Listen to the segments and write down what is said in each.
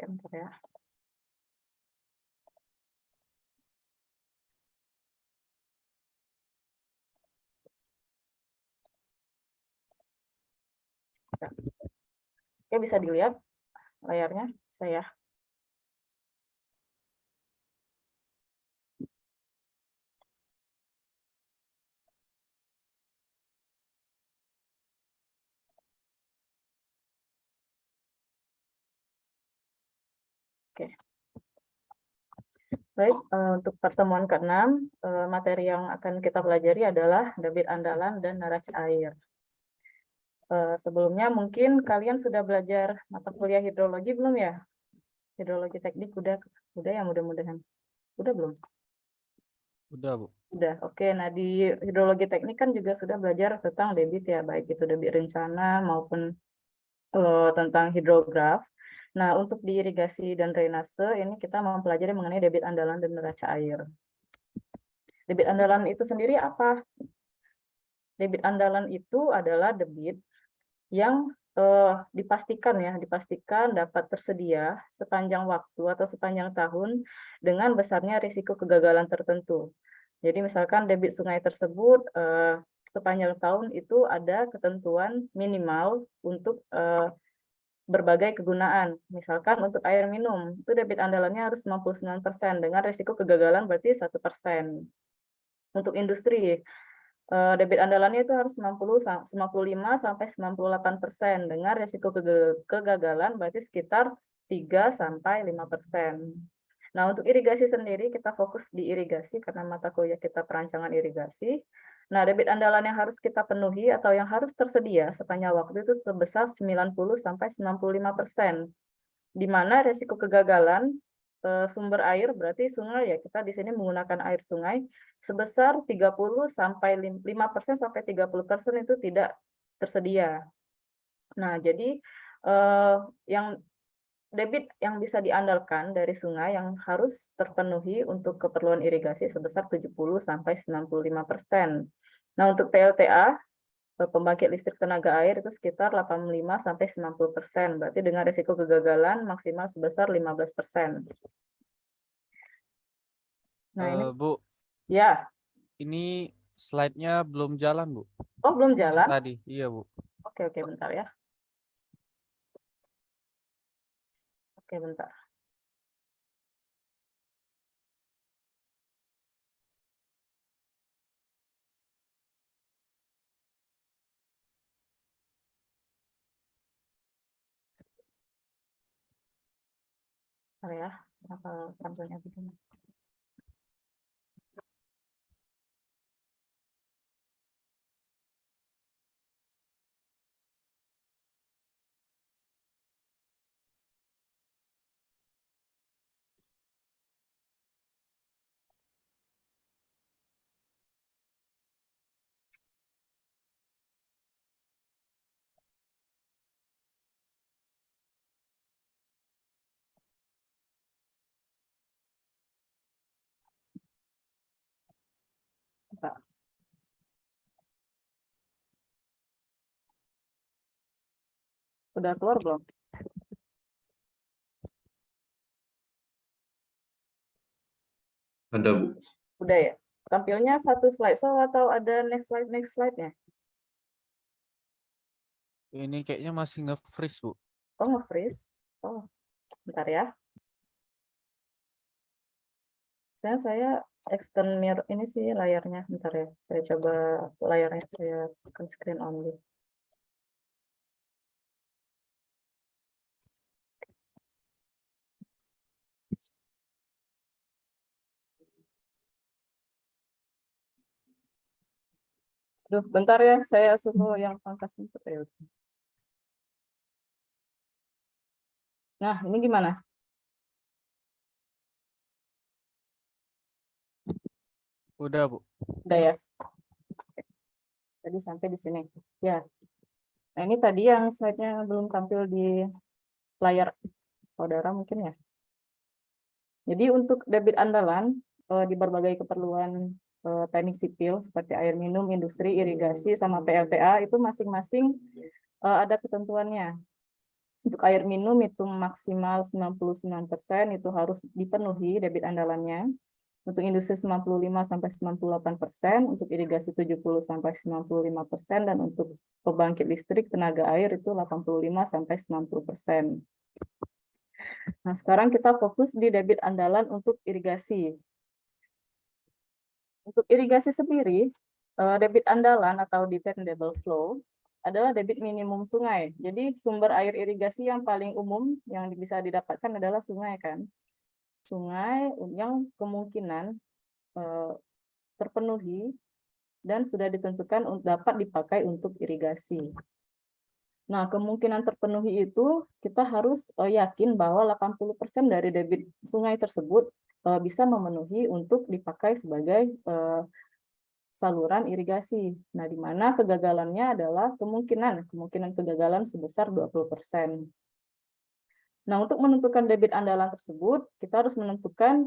Oke, bentar ya. Oke, bisa dilihat layarnya saya. Oke. Baik, untuk pertemuan ke-6, materi yang akan kita pelajari adalah debit andalan dan neraca air. Sebelumnya mungkin kalian sudah belajar mata kuliah hidrologi belum ya? Hidrologi teknik udah ya mudah-mudahan. Udah belum? Udah, Bu. Udah, oke. Nah, di hidrologi teknik kan juga sudah belajar tentang debit ya, baik itu debit rencana maupun tentang hidrograf. Nah, untuk di irigasi dan drainase ini kita mempelajari mengenai debit andalan dan neraca air. Debit andalan itu sendiri apa? Debit andalan itu adalah debit yang dipastikan dapat tersedia sepanjang waktu atau sepanjang tahun dengan besarnya risiko kegagalan tertentu. Jadi misalkan debit sungai tersebut sepanjang tahun itu ada ketentuan minimal untuk berbagai kegunaan. Misalkan untuk air minum, itu debit andalannya harus 99% dengan risiko kegagalan berarti 1%. Untuk industri, debit andalannya itu harus 95 sampai 98% dengan risiko kegagalan berarti sekitar 3 sampai 5%. Nah, untuk irigasi sendiri kita fokus di irigasi karena mata kuliah kita perancangan irigasi. Nah, debit andalan yang harus kita penuhi atau yang harus tersedia sepanjang waktu itu sebesar 90 sampai 95%. Di mana risiko kegagalan sumber air berarti sungai ya, kita di sini menggunakan air sungai sebesar 30 sampai 5% sampai 30% itu tidak tersedia. Nah, jadi yang debit yang bisa diandalkan dari sungai yang harus terpenuhi untuk keperluan irigasi sebesar 70 sampai 95%. Nah, untuk PLTA pembangkit listrik tenaga air itu sekitar 85 sampai 90%, berarti dengan risiko kegagalan maksimal sebesar 15%. Nah, ini Bu, ya. ini slide-nya belum jalan, Bu. Oh, belum jalan? Tadi, iya, Bu. Oke, bentar ya. Oke, bentar. Bentar ya, kenapa tampilnya begini? Bentar. Udah keluar belum? Ada, Bu. Udah ya. Tampilnya satu slide, so atau ada next slide-nya? Ini kayaknya masih nge-freeze, Bu. Oh, nge-freeze. Oh, bentar ya. Saya extend mirror ini sih layarnya. Bentar ya. Saya coba layarnya saya screen only. Duh, bentar ya, saya suruh yang pangkas input ya. Nah, ini gimana? Udah, Bu. Udah ya. Tadi sampai di sini. Ya. Nah, ini tadi yang slide-nya belum tampil di layar saudara mungkin ya. Jadi untuk debit andalan di berbagai keperluan teknik sipil seperti air minum, industri, irigasi, sama PLTA itu masing-masing ada ketentuannya. Untuk air minum itu maksimal 99% itu harus dipenuhi debit andalannya. Untuk industri 95-98%, untuk irigasi 70-95%, dan untuk pembangkit listrik tenaga air itu 85-90%. Nah, sekarang kita fokus di debit andalan untuk irigasi. Untuk irigasi sendiri, debit andalan atau dependable flow adalah debit minimum sungai. Jadi sumber air irigasi yang paling umum yang bisa didapatkan adalah sungai kan. Sungai yang kemungkinan terpenuhi dan sudah ditentukan dapat dipakai untuk irigasi. Nah, kemungkinan terpenuhi itu kita harus yakin bahwa 80% dari debit sungai tersebut bisa memenuhi untuk dipakai sebagai saluran irigasi. Nah, di mana kegagalannya adalah kemungkinan kegagalan sebesar 20%. Nah, untuk menentukan debit andalan tersebut, kita harus menentukan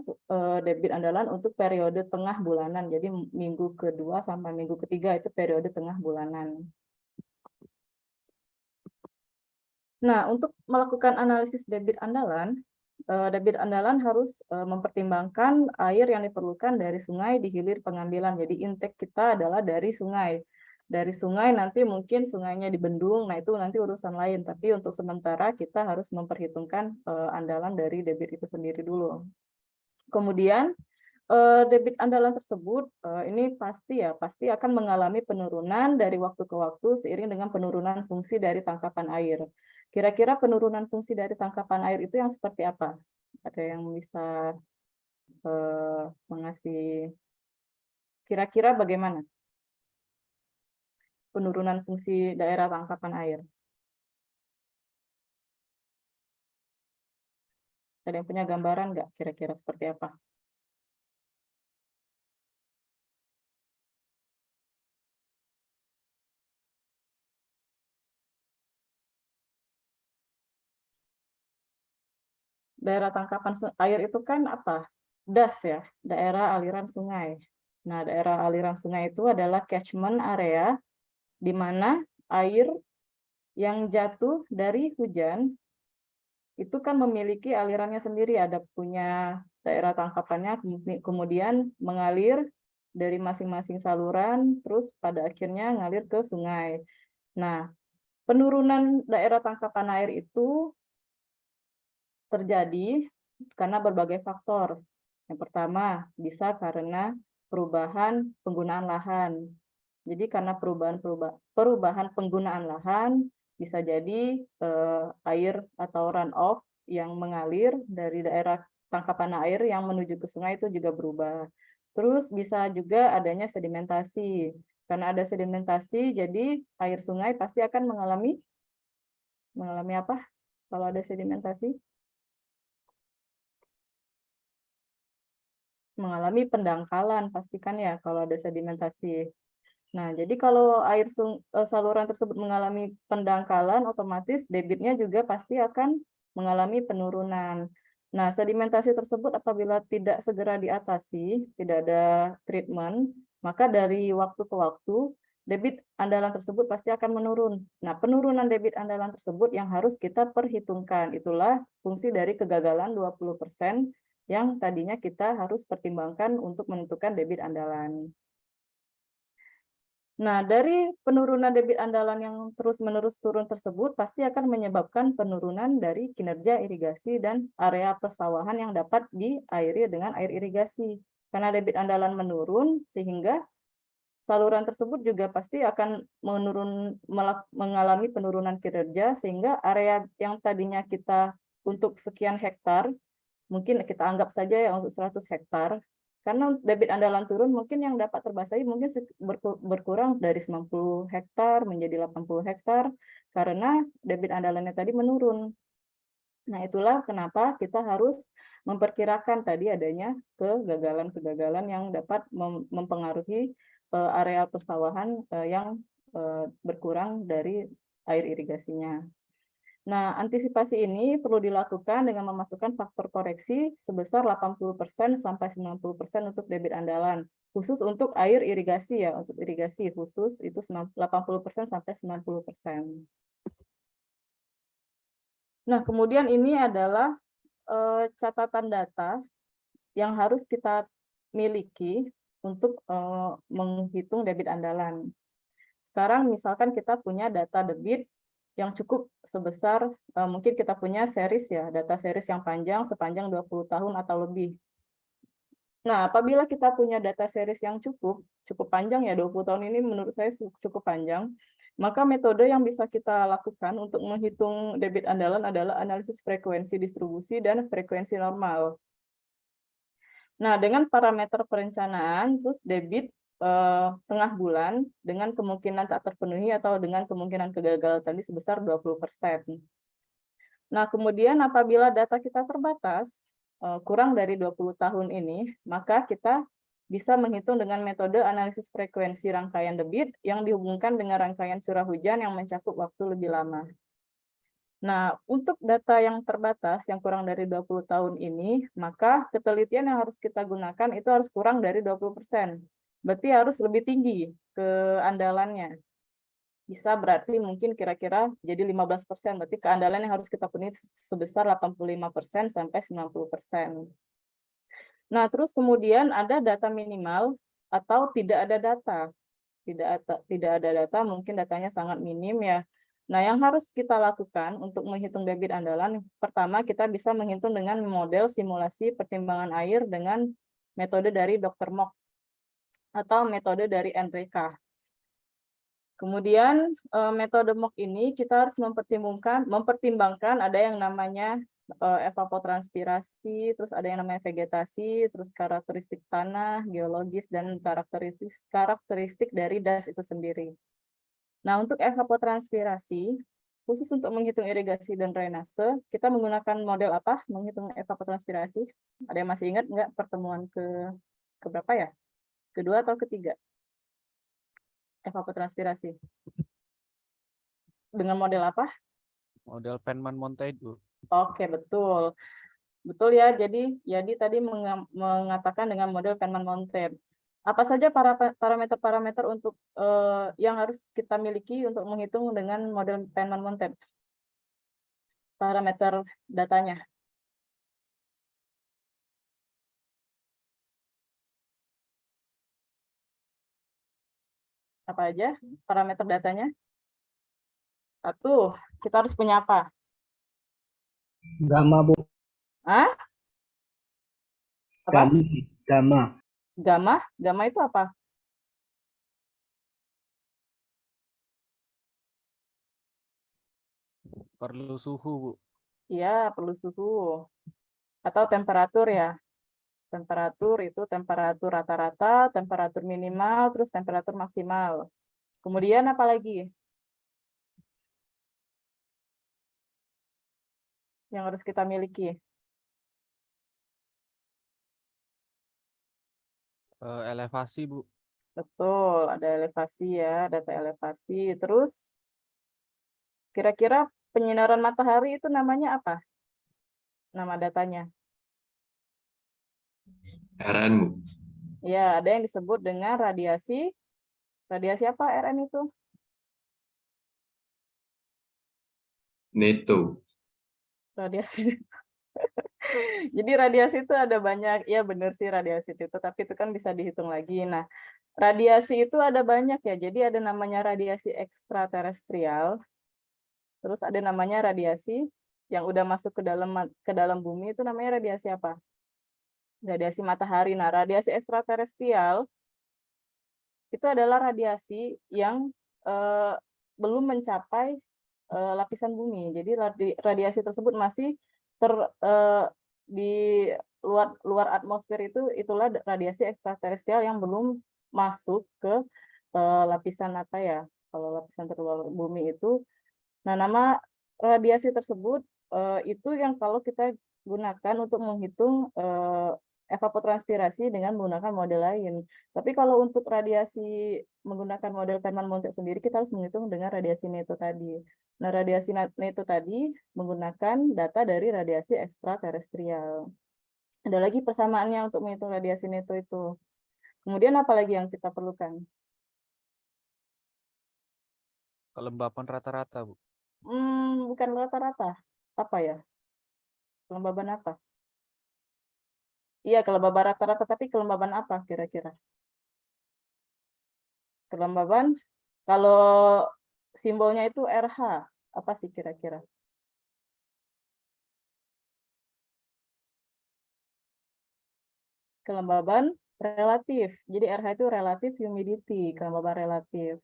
debit andalan untuk periode tengah bulanan. Jadi minggu kedua sampai minggu ketiga itu periode tengah bulanan. Nah, untuk melakukan analisis debit andalan harus mempertimbangkan air yang diperlukan dari sungai di hilir pengambilan. Jadi intake kita adalah dari sungai. Dari sungai nanti mungkin sungainya di bendung, nah itu nanti urusan lain. Tapi untuk sementara kita harus memperhitungkan andalan dari debit itu sendiri dulu. Kemudian debit andalan tersebut ini pasti akan mengalami penurunan dari waktu ke waktu seiring dengan penurunan fungsi dari tangkapan air. Kira-kira penurunan fungsi dari tangkapan air itu yang seperti apa? Ada yang bisa mengasih kira-kira bagaimana penurunan fungsi daerah tangkapan air? Ada yang punya gambaran nggak kira-kira seperti apa? Daerah tangkapan air itu kan apa? Das ya, daerah aliran sungai. Nah, daerah aliran sungai itu adalah catchment area di mana air yang jatuh dari hujan itu kan memiliki alirannya sendiri, ada punya daerah tangkapannya, kemudian mengalir dari masing-masing saluran, terus pada akhirnya ngalir ke sungai. Nah, penurunan daerah tangkapan air itu terjadi karena berbagai faktor. Yang pertama, bisa karena perubahan penggunaan lahan. Jadi karena perubahan penggunaan lahan, bisa jadi air atau runoff yang mengalir dari daerah tangkapan air yang menuju ke sungai itu juga berubah. Terus bisa juga adanya sedimentasi. Karena ada sedimentasi, jadi air sungai pasti akan mengalami apa kalau ada sedimentasi? Mengalami pendangkalan pastikan ya kalau ada sedimentasi. Nah, jadi kalau saluran tersebut mengalami pendangkalan, otomatis debitnya juga pasti akan mengalami penurunan. Nah, sedimentasi tersebut apabila tidak segera diatasi, tidak ada treatment, maka dari waktu ke waktu, debit andalan tersebut pasti akan menurun. Nah, penurunan debit andalan tersebut yang harus kita perhitungkan. Itulah fungsi dari kegagalan 20% yang tadinya kita harus pertimbangkan untuk menentukan debit andalan. Nah, dari penurunan debit andalan yang terus-menerus turun tersebut pasti akan menyebabkan penurunan dari kinerja irigasi dan area persawahan yang dapat diairi dengan air irigasi. Karena debit andalan menurun, sehingga saluran tersebut juga pasti akan mengalami penurunan kinerja, sehingga area yang tadinya kita untuk sekian hektar, mungkin kita anggap saja ya untuk 100 hektar, karena debit andalan turun, mungkin yang dapat terbasahi mungkin berkurang dari 90 hektar menjadi 80 hektar, karena debit andalannya tadi menurun. Nah, itulah kenapa kita harus memperkirakan tadi adanya kegagalan-kegagalan yang dapat mempengaruhi area persawahan yang berkurang dari air irigasinya. Nah, antisipasi ini perlu dilakukan dengan memasukkan faktor koreksi sebesar 80% sampai 90% untuk debit andalan. Khusus untuk air irigasi ya, untuk irigasi khusus itu 80% sampai 90%. Nah, kemudian ini adalah catatan data yang harus kita miliki untuk menghitung debit andalan. Sekarang misalkan kita punya data debit yang cukup sebesar, mungkin kita punya series ya, data series yang panjang sepanjang 20 tahun atau lebih. Nah, apabila kita punya data series yang cukup panjang ya, 20 tahun ini menurut saya cukup panjang, maka metode yang bisa kita lakukan untuk menghitung debit andalan adalah analisis frekuensi distribusi dan frekuensi normal. Nah, dengan parameter perencanaan, terus debit tengah bulan dengan kemungkinan tak terpenuhi atau dengan kemungkinan kegagalan tadi sebesar 20%. Nah, kemudian apabila data kita terbatas, kurang dari 20 tahun ini, maka kita bisa menghitung dengan metode analisis frekuensi rangkaian debit yang dihubungkan dengan rangkaian curah hujan yang mencakup waktu lebih lama. Nah, untuk data yang terbatas, yang kurang dari 20 tahun ini, maka ketelitian yang harus kita gunakan itu harus kurang dari 20%. Berarti harus lebih tinggi keandalannya. Bisa berarti mungkin kira-kira jadi 15%, berarti keandalan yang harus kita penuhi sebesar 85% sampai 90%. Nah, terus kemudian ada data minimal atau tidak ada data. Tidak ada data, mungkin datanya sangat minim ya. Nah, yang harus kita lakukan untuk menghitung debit andalan, pertama kita bisa menghitung dengan model simulasi pertimbangan air dengan metode dari Dr. Mock atau metode dari Enrica. Kemudian metode Mock ini kita harus mempertimbangkan ada yang namanya evapotranspirasi, terus ada yang namanya vegetasi, terus karakteristik tanah, geologis, dan karakteristik dari das itu sendiri. Nah, untuk evapotranspirasi, khusus untuk menghitung irigasi dan drainase, kita menggunakan model apa menghitung evapotranspirasi? Ada yang masih ingat nggak pertemuan ke berapa ya? Kedua atau ketiga? Evapotranspirasi. Dengan model apa? Model Penman-Montaid, Bu. Oke, betul. Betul ya, jadi tadi mengatakan dengan model Penman-Montaid. Apa saja parameter-parameter untuk yang harus kita miliki untuk menghitung dengan model Penman-Montaid? Parameter datanya. Apa aja parameter datanya? Satu, kita harus punya apa? Gamma, Bu. Hah? Apa? Gamma. Gamma. Gamma? Gamma itu apa? Perlu suhu, Bu. Iya, perlu suhu. Atau temperatur ya. Temperatur itu temperatur rata-rata, temperatur minimal, terus temperatur maksimal. Kemudian apa lagi yang harus kita miliki? Elevasi, Bu. Betul, ada elevasi ya, data elevasi. Terus kira-kira penyinaran matahari itu namanya apa? Nama datanya. RN, Bu. Ya, ada yang disebut dengan radiasi. Radiasi apa RN itu? Neto. Radiasi. Jadi radiasi itu ada banyak, ya benar sih radiasi itu, tapi itu kan bisa dihitung lagi. Nah, radiasi itu ada banyak ya, jadi ada namanya radiasi ekstraterestrial, terus ada namanya radiasi yang udah masuk ke dalam bumi itu namanya radiasi apa? Radiasi matahari. Nah, radiasi ekstraterestrial itu adalah radiasi yang belum mencapai lapisan bumi. Jadi radiasi tersebut masih di luar atmosfer itulah radiasi ekstraterestrial yang belum masuk ke lapisan apa ya? Kalau lapisan terluar bumi itu. Nah, nama radiasi tersebut itu yang kalau kita gunakan untuk menghitung evapotranspirasi dengan menggunakan model lain. Tapi kalau untuk radiasi menggunakan model Feynman-Montet sendiri, kita harus menghitung dengan radiasi neto tadi. Nah, radiasi neto tadi menggunakan data dari radiasi ekstraterestrial. Ada lagi persamaannya untuk menghitung radiasi neto itu. Kemudian apa lagi yang kita perlukan? Kelembapan rata-rata, Bu. Bukan rata-rata. apa ya? Kelembaban apa? Iya, kelembaban rata-rata, tapi kelembaban apa kira-kira? Kelembaban, kalau simbolnya itu RH, apa sih kira-kira? Kelembaban relatif. Jadi RH itu relatif humidity, kelembaban relatif.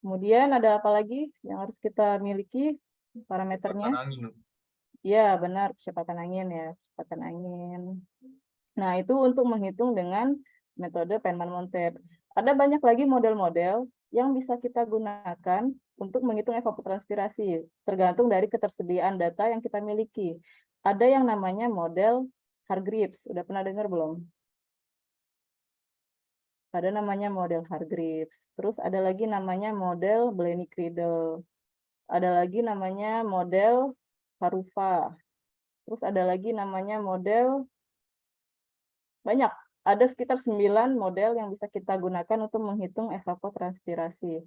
Kemudian ada apa lagi yang harus kita miliki parameternya? Kecepatan angin. Ya, benar, kecepatan angin ya, kecepatan angin. Nah, itu untuk menghitung dengan metode Penman-Montet. Ada banyak lagi model-model yang bisa kita gunakan untuk menghitung evapotranspirasi, tergantung dari ketersediaan data yang kita miliki. Ada yang namanya model Hargreaves, udah pernah dengar belum? Ada namanya model Hargreaves. Terus ada lagi namanya model Blaney-Criddle. Ada lagi namanya model Harufa. Terus ada lagi namanya model, banyak. Ada sekitar 9 model yang bisa kita gunakan untuk menghitung evapotranspirasi.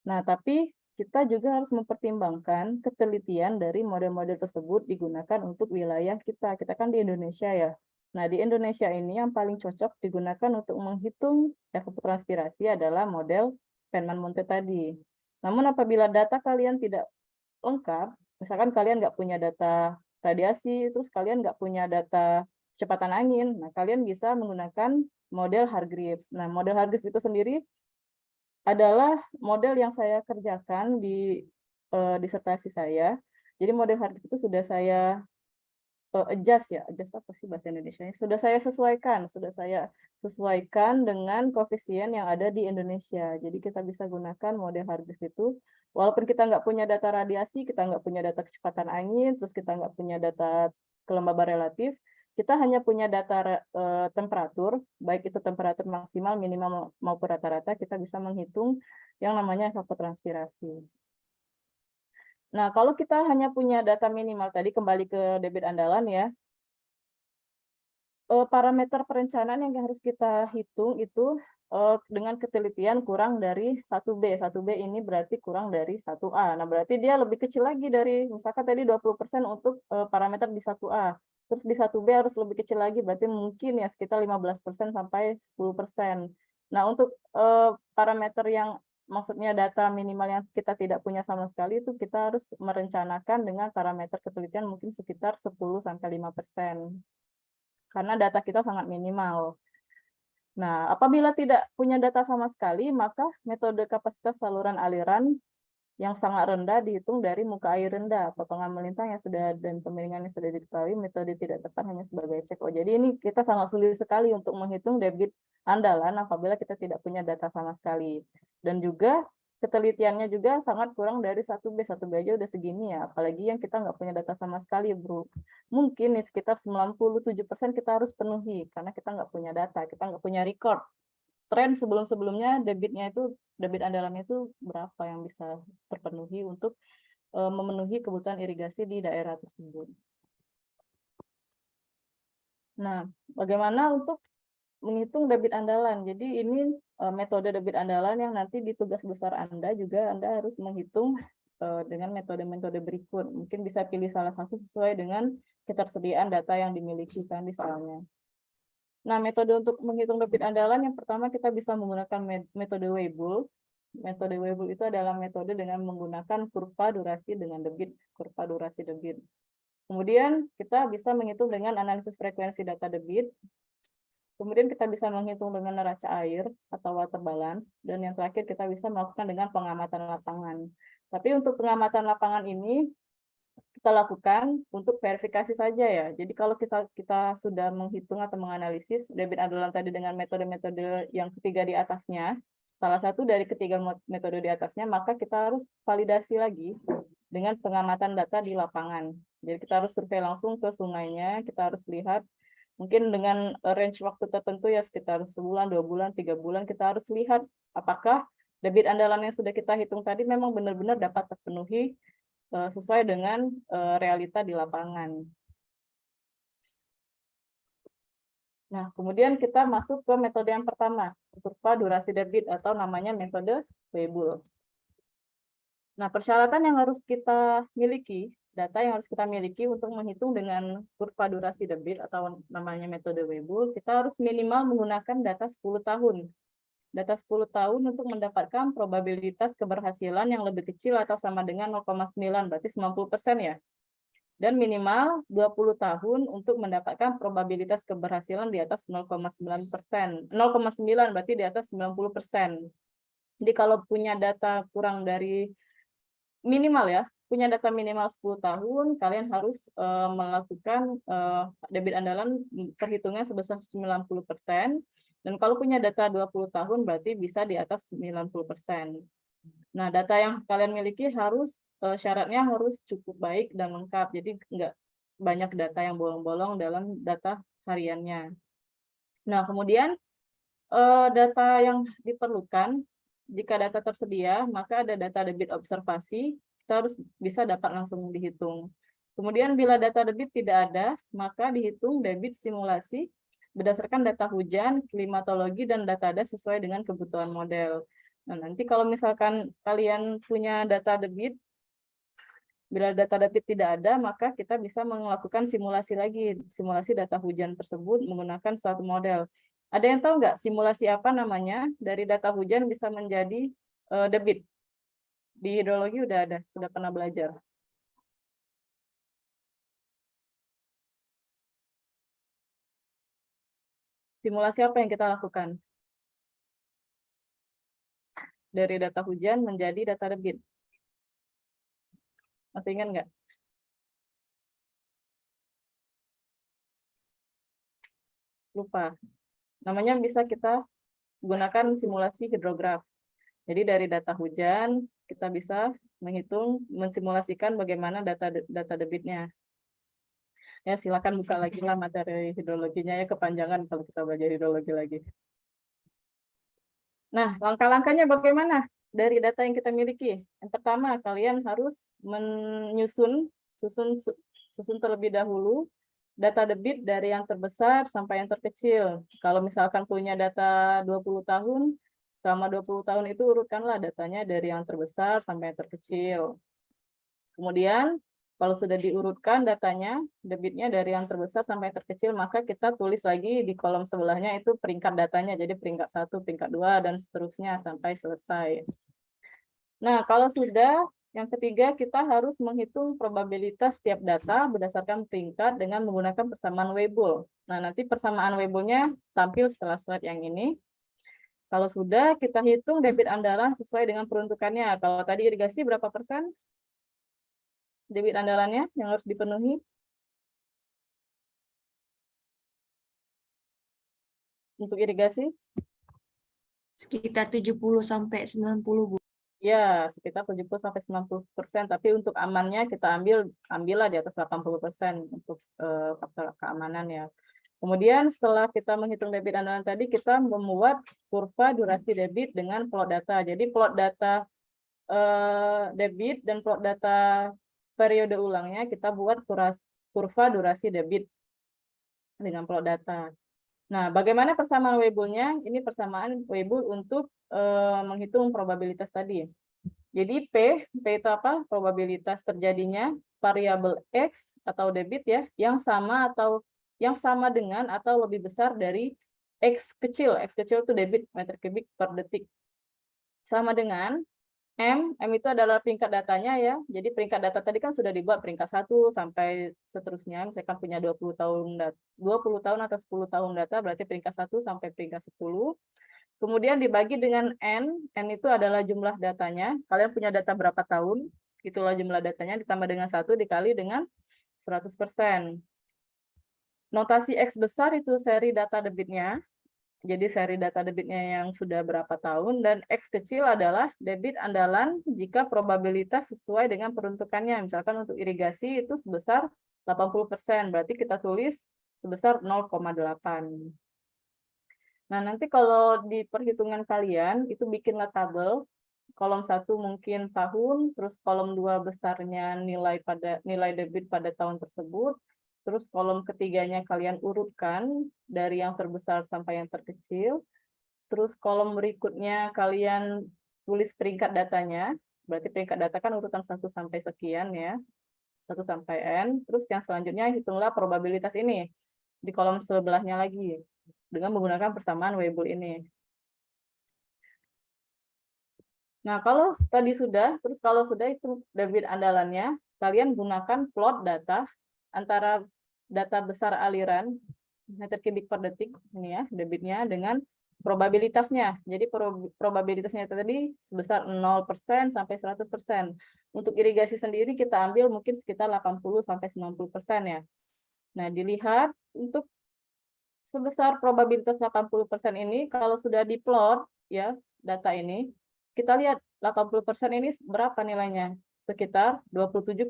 Nah, tapi kita juga harus mempertimbangkan ketelitian dari model-model tersebut digunakan untuk wilayah kita. Kita kan di Indonesia ya. Nah, di Indonesia ini yang paling cocok digunakan untuk menghitung evapotranspirasi adalah model Penman-Montet tadi. Namun apabila data kalian tidak lengkap, misalkan kalian nggak punya data radiasi, terus kalian nggak punya data kecepatan angin, nah kalian bisa menggunakan model Hargreaves. Nah, model Hargreaves itu sendiri adalah model yang saya kerjakan di disertasi saya. Jadi model Hargreaves itu sudah saya adjust ya, adjust apa sih bahasa Indonesia-nya? Sudah saya sesuaikan dengan koefisien yang ada di Indonesia. Jadi kita bisa gunakan model Hargreaves itu, walaupun kita nggak punya data radiasi, kita nggak punya data kecepatan angin, terus kita nggak punya data kelembaban relatif, kita hanya punya data temperatur, baik itu temperatur maksimal, minimal maupun rata-rata, kita bisa menghitung yang namanya evapotranspirasi. Nah, kalau kita hanya punya data minimal tadi, kembali ke debit andalan ya, parameter perencanaan yang harus kita hitung itu dengan ketelitian kurang dari 1B. 1B ini berarti kurang dari 1A. Nah, berarti dia lebih kecil lagi dari, misalkan tadi 20% untuk parameter di 1A. Terus di 1B harus lebih kecil lagi, berarti mungkin ya sekitar 15% sampai 10%. Nah, untuk parameter yang maksudnya data minimal yang kita tidak punya sama sekali itu kita harus merencanakan dengan parameter ketelitian mungkin sekitar 10-5%. Karena data kita sangat minimal. Nah, apabila tidak punya data sama sekali, maka metode kapasitas saluran aliran yang sangat rendah dihitung dari muka air rendah, potongan melintang yang sudah dan pemiringan yang sudah diketahui, metode tidak tepat hanya sebagai cek. Oh, jadi ini kita sangat sulit sekali untuk menghitung debit andalan apabila kita tidak punya data sama sekali. Dan juga ketelitiannya juga sangat kurang dari 1B. 1B aja udah segini ya, apalagi yang kita nggak punya data sama sekali, bro. Mungkin nih sekitar 97% kita harus penuhi, karena kita nggak punya data, kita nggak punya record. Tren sebelum-sebelumnya debit andalannya itu berapa yang bisa terpenuhi untuk memenuhi kebutuhan irigasi di daerah tersebut. Nah, bagaimana untuk menghitung debit andalan? Jadi ini metode debit andalan yang nanti di tugas besar Anda juga Anda harus menghitung dengan metode-metode berikut. Mungkin bisa pilih salah satu sesuai dengan ketersediaan data yang dimiliki kan di soalnya. Nah, metode untuk menghitung debit andalan yang pertama kita bisa menggunakan metode Weibull. Metode Weibull itu adalah metode dengan menggunakan kurva durasi dengan debit, kurva durasi debit. Kemudian kita bisa menghitung dengan analisis frekuensi data debit. Kemudian kita bisa menghitung dengan neraca air atau water balance. Dan yang terakhir kita bisa melakukan dengan pengamatan lapangan. Tapi untuk pengamatan lapangan ini kita lakukan untuk verifikasi saja ya. Jadi kalau kita sudah menghitung atau menganalisis debit andalan tadi dengan metode-metode yang ketiga di atasnya, salah satu dari ketiga metode di atasnya, maka kita harus validasi lagi dengan pengamatan data di lapangan. Jadi kita harus survei langsung ke sungainya, kita harus lihat mungkin dengan range waktu tertentu ya sekitar sebulan, 2 bulan, 3 bulan, kita harus lihat apakah debit andalan yang sudah kita hitung tadi memang benar-benar dapat terpenuhi sesuai dengan realita di lapangan. Nah, kemudian kita masuk ke metode yang pertama, kurva durasi debit atau namanya metode Weibull. Nah, persyaratan yang harus kita miliki, data yang harus kita miliki untuk menghitung dengan kurva durasi debit atau namanya metode Weibull, kita harus minimal menggunakan data 10 tahun. Data 10 tahun untuk mendapatkan probabilitas keberhasilan yang lebih kecil atau sama dengan 0,9, berarti 90% ya. Dan minimal 20 tahun untuk mendapatkan probabilitas keberhasilan di atas 0,9%. 0,9 berarti di atas 90%. Jadi kalau punya data kurang dari minimal ya, punya data minimal 10 tahun, kalian harus melakukan debit andalan perhitungan sebesar 90%. Dan kalau punya data 20 tahun berarti bisa di atas 90%. Nah, data yang kalian miliki harus syaratnya harus cukup baik dan lengkap. Jadi nggak banyak data yang bolong-bolong dalam data hariannya. Nah, kemudian data yang diperlukan, jika data tersedia, maka ada data debit observasi, kita harus bisa dapat langsung dihitung. Kemudian bila data debit tidak ada, maka dihitung debit simulasi berdasarkan data hujan, klimatologi, dan data ada sesuai dengan kebutuhan model. Nah, nanti kalau misalkan kalian punya data debit, bila data debit tidak ada, maka kita bisa melakukan simulasi lagi, simulasi data hujan tersebut menggunakan suatu model. Ada yang tahu nggak simulasi apa namanya dari data hujan bisa menjadi debit? Di hidrologi udah ada, sudah pernah belajar. Simulasi apa yang kita lakukan? Dari data hujan menjadi data debit. Masih ingat nggak? Lupa. Namanya bisa kita gunakan simulasi hidrograf. Jadi dari data hujan, kita bisa menghitung, mensimulasikan bagaimana data debitnya. Ya, silakan buka lagi lah materi hidrologinya ya, kepanjangan kalau kita belajar hidrologi lagi. Nah, langkah-langkahnya bagaimana dari data yang kita miliki? Yang pertama, kalian harus susun terlebih dahulu data debit dari yang terbesar sampai yang terkecil. Kalau misalkan punya data 20 tahun, selama 20 tahun itu urutkanlah datanya dari yang terbesar sampai yang terkecil. Kemudian, kalau sudah diurutkan datanya, debitnya dari yang terbesar sampai yang terkecil, maka kita tulis lagi di kolom sebelahnya itu peringkat datanya. Jadi peringkat 1, peringkat 2, dan seterusnya sampai selesai. Nah, kalau sudah, yang ketiga kita harus menghitung probabilitas setiap data berdasarkan peringkat dengan menggunakan persamaan Weibull. Nah, nanti persamaan Weibull-nya tampil setelah slide yang ini. Kalau sudah, kita hitung debit andalan sesuai dengan peruntukannya. Kalau tadi irigasi berapa persen? Debit andalannya yang harus dipenuhi? Untuk irigasi? Sekitar 70-90, Bu. Ya, sekitar 70-90%. Tapi untuk amannya kita ambillah di atas 80% untuk faktor keamanan ya. Kemudian setelah kita menghitung debit andalan tadi, kita membuat kurva durasi debit dengan plot data. Jadi plot data debit dan plot data periode ulangnya kita buat kurva durasi debit dengan plot data. Nah, bagaimana persamaan Weibull-nya? Ini persamaan Weibull untuk menghitung probabilitas tadi. Jadi P itu apa? Probabilitas terjadinya variabel X atau debit ya, yang sama dengan atau lebih besar dari X kecil. X kecil itu debit meter kubik per detik. Sama dengan M itu adalah peringkat datanya ya. Jadi peringkat data tadi kan sudah dibuat peringkat 1 sampai seterusnya. Misalkan punya 20 tahun atau 10 tahun data, berarti peringkat 1 sampai peringkat 10. Kemudian dibagi dengan N itu adalah jumlah datanya. Kalian punya data berapa tahun, itulah jumlah datanya, ditambah dengan 1 dikali dengan 100%. Notasi X besar itu seri data debitnya. Jadi seri data debitnya yang sudah berapa tahun, dan X kecil adalah debit andalan jika probabilitas sesuai dengan peruntukannya. Misalkan untuk irigasi itu sebesar 80%, berarti kita tulis sebesar 0,8. Nah, nanti kalau di perhitungan kalian, itu bikinlah tabel. Kolom 1 mungkin tahun, terus kolom 2 besarnya nilai debit pada tahun tersebut. Terus kolom ketiganya kalian urutkan dari yang terbesar sampai yang terkecil. Terus kolom berikutnya kalian tulis peringkat datanya. Berarti peringkat data kan urutan 1 sampai sekian ya. 1 sampai N. Terus yang selanjutnya hitunglah probabilitas ini di kolom sebelahnya lagi dengan menggunakan persamaan Weibull ini. Nah, kalau tadi sudah, terus kalau sudah itu debit andalannya, kalian gunakan plot data antara data besar aliran meter kubik per detik ini ya, debitnya dengan probabilitasnya. Jadi probabilitasnya tadi sebesar 0% sampai 100%. Untuk irigasi sendiri kita ambil mungkin sekitar 80 sampai 90% ya. Nah, dilihat untuk sebesar probabilitas 80% ini kalau sudah diplot ya data ini, kita lihat 80% ini berapa nilainya? Sekitar 27,6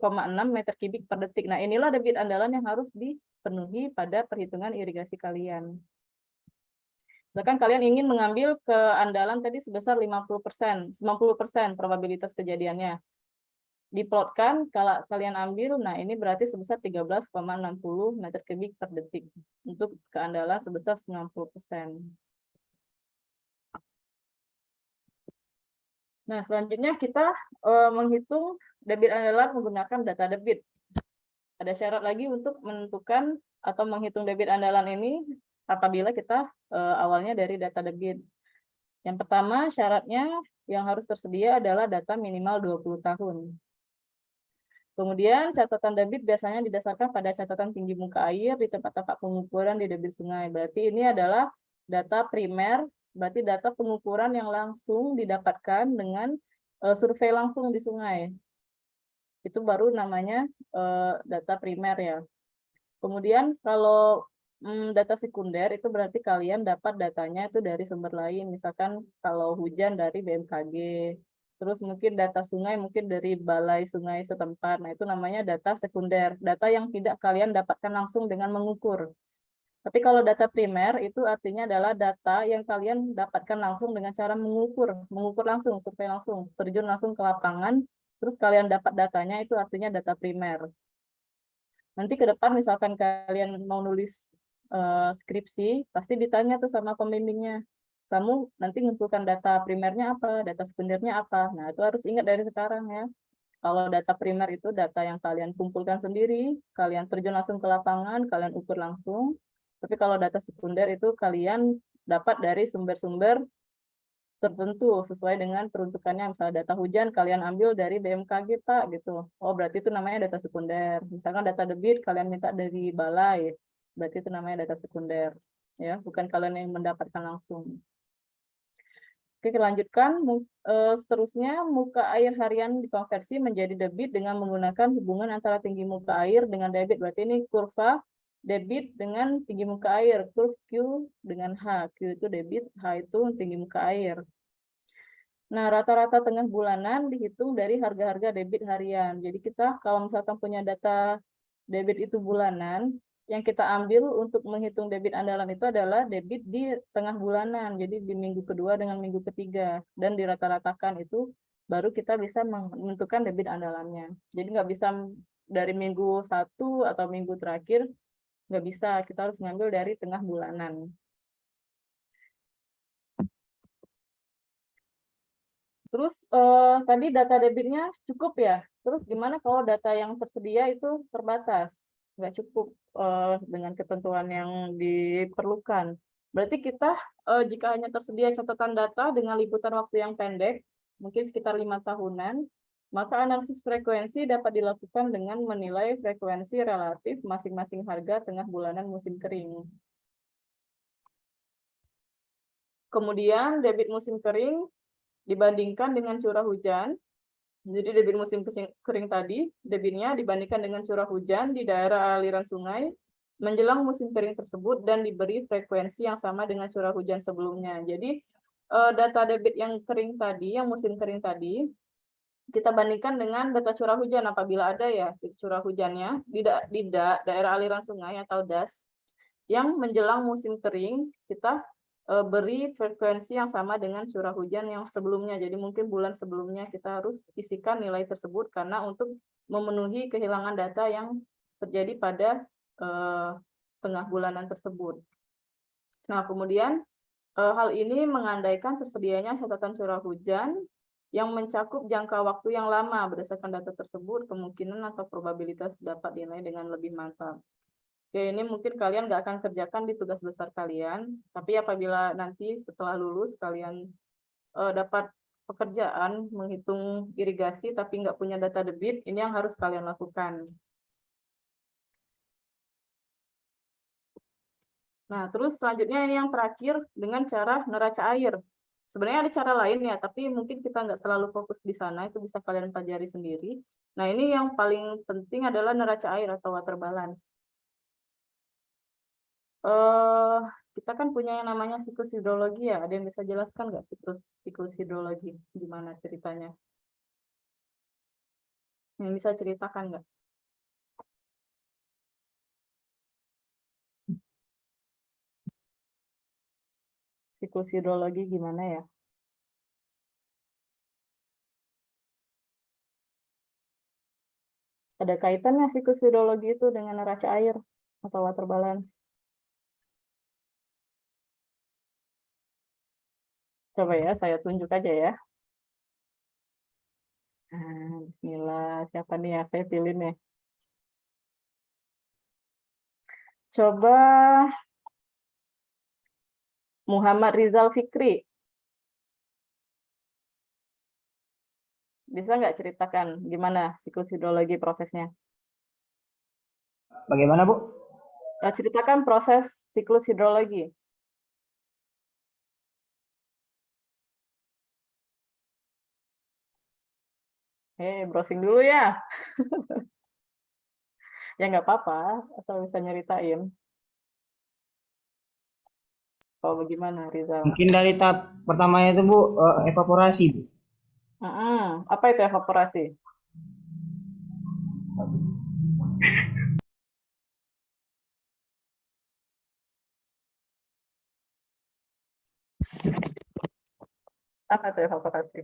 meter kubik per detik. Nah, inilah debit andalan yang harus dipenuhi pada perhitungan irigasi kalian. Bahkan kalian ingin mengambil keandalan tadi sebesar 50%, 90% probabilitas kejadiannya. Diplotkan, kalau kalian ambil, nah ini berarti sebesar 13,60 meter kubik per detik untuk keandalan sebesar 90%. Nah, selanjutnya kita menghitung debit andalan menggunakan data debit. Ada syarat lagi untuk menentukan atau menghitung debit andalan ini apabila kita awalnya dari data debit. Yang pertama, syaratnya yang harus tersedia adalah data minimal 20 tahun. Kemudian catatan debit biasanya didasarkan pada catatan tinggi muka air di tempat-tempat pengukuran di debit sungai. Berarti ini adalah data primer, berarti data pengukuran yang langsung didapatkan dengan survei langsung di sungai. Itu baru namanya data primer ya. Kemudian kalau data sekunder itu berarti kalian dapat datanya itu dari sumber lain. Misalkan kalau hujan dari BMKG, terus mungkin data sungai mungkin dari balai sungai setempat. Nah, itu namanya data sekunder, data yang tidak kalian dapatkan langsung dengan mengukur. Tapi kalau data primer itu artinya adalah data yang kalian dapatkan langsung dengan cara mengukur langsung, survei langsung, terjun langsung ke lapangan, terus kalian dapat datanya, itu artinya data primer. Nanti ke depan misalkan kalian mau nulis skripsi, pasti ditanya tuh sama pembimbingnya, kamu nanti ngumpulkan data primernya apa, data sekundernya apa. Nah, itu harus ingat dari sekarang ya. Kalau data primer itu data yang kalian kumpulkan sendiri, kalian terjun langsung ke lapangan, kalian ukur langsung. Tapi kalau data sekunder itu kalian dapat dari sumber-sumber tertentu sesuai dengan peruntukannya. Misalnya data hujan kalian ambil dari BMKG, Pak, gitu. Oh, berarti itu namanya data sekunder. Misalkan data debit kalian minta dari balai, berarti itu namanya data sekunder. Ya, bukan kalian yang mendapatkan langsung. Oke, lanjutkan. Seterusnya, muka air harian dikonversi menjadi debit dengan menggunakan hubungan antara tinggi muka air dengan debit. Berarti ini kurva debit dengan tinggi muka air. Kurva Q dengan H. Q itu debit, H itu tinggi muka air. Nah, rata-rata tengah bulanan dihitung dari harga-harga debit harian. Jadi kita kalau misalkan punya data debit itu bulanan, yang kita ambil untuk menghitung debit andalan itu adalah debit di tengah bulanan, jadi di minggu kedua dengan minggu ketiga, dan dirata-ratakan itu baru kita bisa menentukan debit andalannya. Jadi nggak bisa dari minggu 1 atau minggu terakhir, nggak bisa, kita harus ngambil dari tengah bulanan. Terus tadi data debitnya cukup ya, terus gimana kalau data yang tersedia itu terbatas? Nggak cukup dengan ketentuan yang diperlukan. Berarti kita jika hanya tersedia catatan data dengan liputan waktu yang pendek, mungkin sekitar 5 tahunan, maka analisis frekuensi dapat dilakukan dengan menilai frekuensi relatif masing-masing harga tengah bulanan musim kering. Kemudian debit musim kering dibandingkan dengan curah hujan. Jadi debit musim kering tadi, debitnya dibandingkan dengan curah hujan di daerah aliran sungai menjelang musim kering tersebut dan diberi frekuensi yang sama dengan curah hujan sebelumnya. Jadi data debit yang kering tadi, yang musim kering tadi, kita bandingkan dengan data curah hujan apabila ada ya curah hujannya di daerah aliran sungai atau DAS yang menjelang musim kering, kita beri frekuensi yang sama dengan curah hujan yang sebelumnya. Jadi mungkin bulan sebelumnya kita harus isikan nilai tersebut karena untuk memenuhi kehilangan data yang terjadi pada tengah bulanan tersebut. Nah, kemudian hal ini mengandaikan tersedianya catatan curah hujan yang mencakup jangka waktu yang lama. Berdasarkan data tersebut, kemungkinan atau probabilitas dapat dinilai dengan lebih mantap. Oke, ini mungkin kalian nggak akan kerjakan di tugas besar kalian, tapi apabila nanti setelah lulus kalian dapat pekerjaan menghitung irigasi tapi nggak punya data debit, ini yang harus kalian lakukan. Nah, terus selanjutnya ini yang terakhir dengan cara neraca air. Sebenarnya ada cara lain ya, tapi mungkin kita nggak terlalu fokus di sana, itu bisa kalian pelajari sendiri. Nah, ini yang paling penting adalah neraca air atau water balance. Kita kan punya yang namanya siklus hidrologi ya. Ada yang bisa jelaskan nggak siklus hidrologi? Gimana ceritanya? Yang bisa ceritakan nggak? Siklus hidrologi gimana ya? Ada kaitannya siklus hidrologi itu dengan neraca air atau water balance? Coba ya, saya tunjuk aja ya. Bismillah, siapa nih ya? Saya pilih nih. Coba Muhammad Rizal Fikri. Bisa nggak ceritakan gimana siklus hidrologi prosesnya? Bagaimana, Bu? Ceritakan proses siklus hidrologi. Browsing dulu ya. Ya nggak apa-apa, asal bisa nyeritain. Oh, bagaimana, Rizal? Mungkin dari tahap pertamanya itu, Bu, evaporasi, Bu. Apa itu evaporasi? Apa itu evaporasi?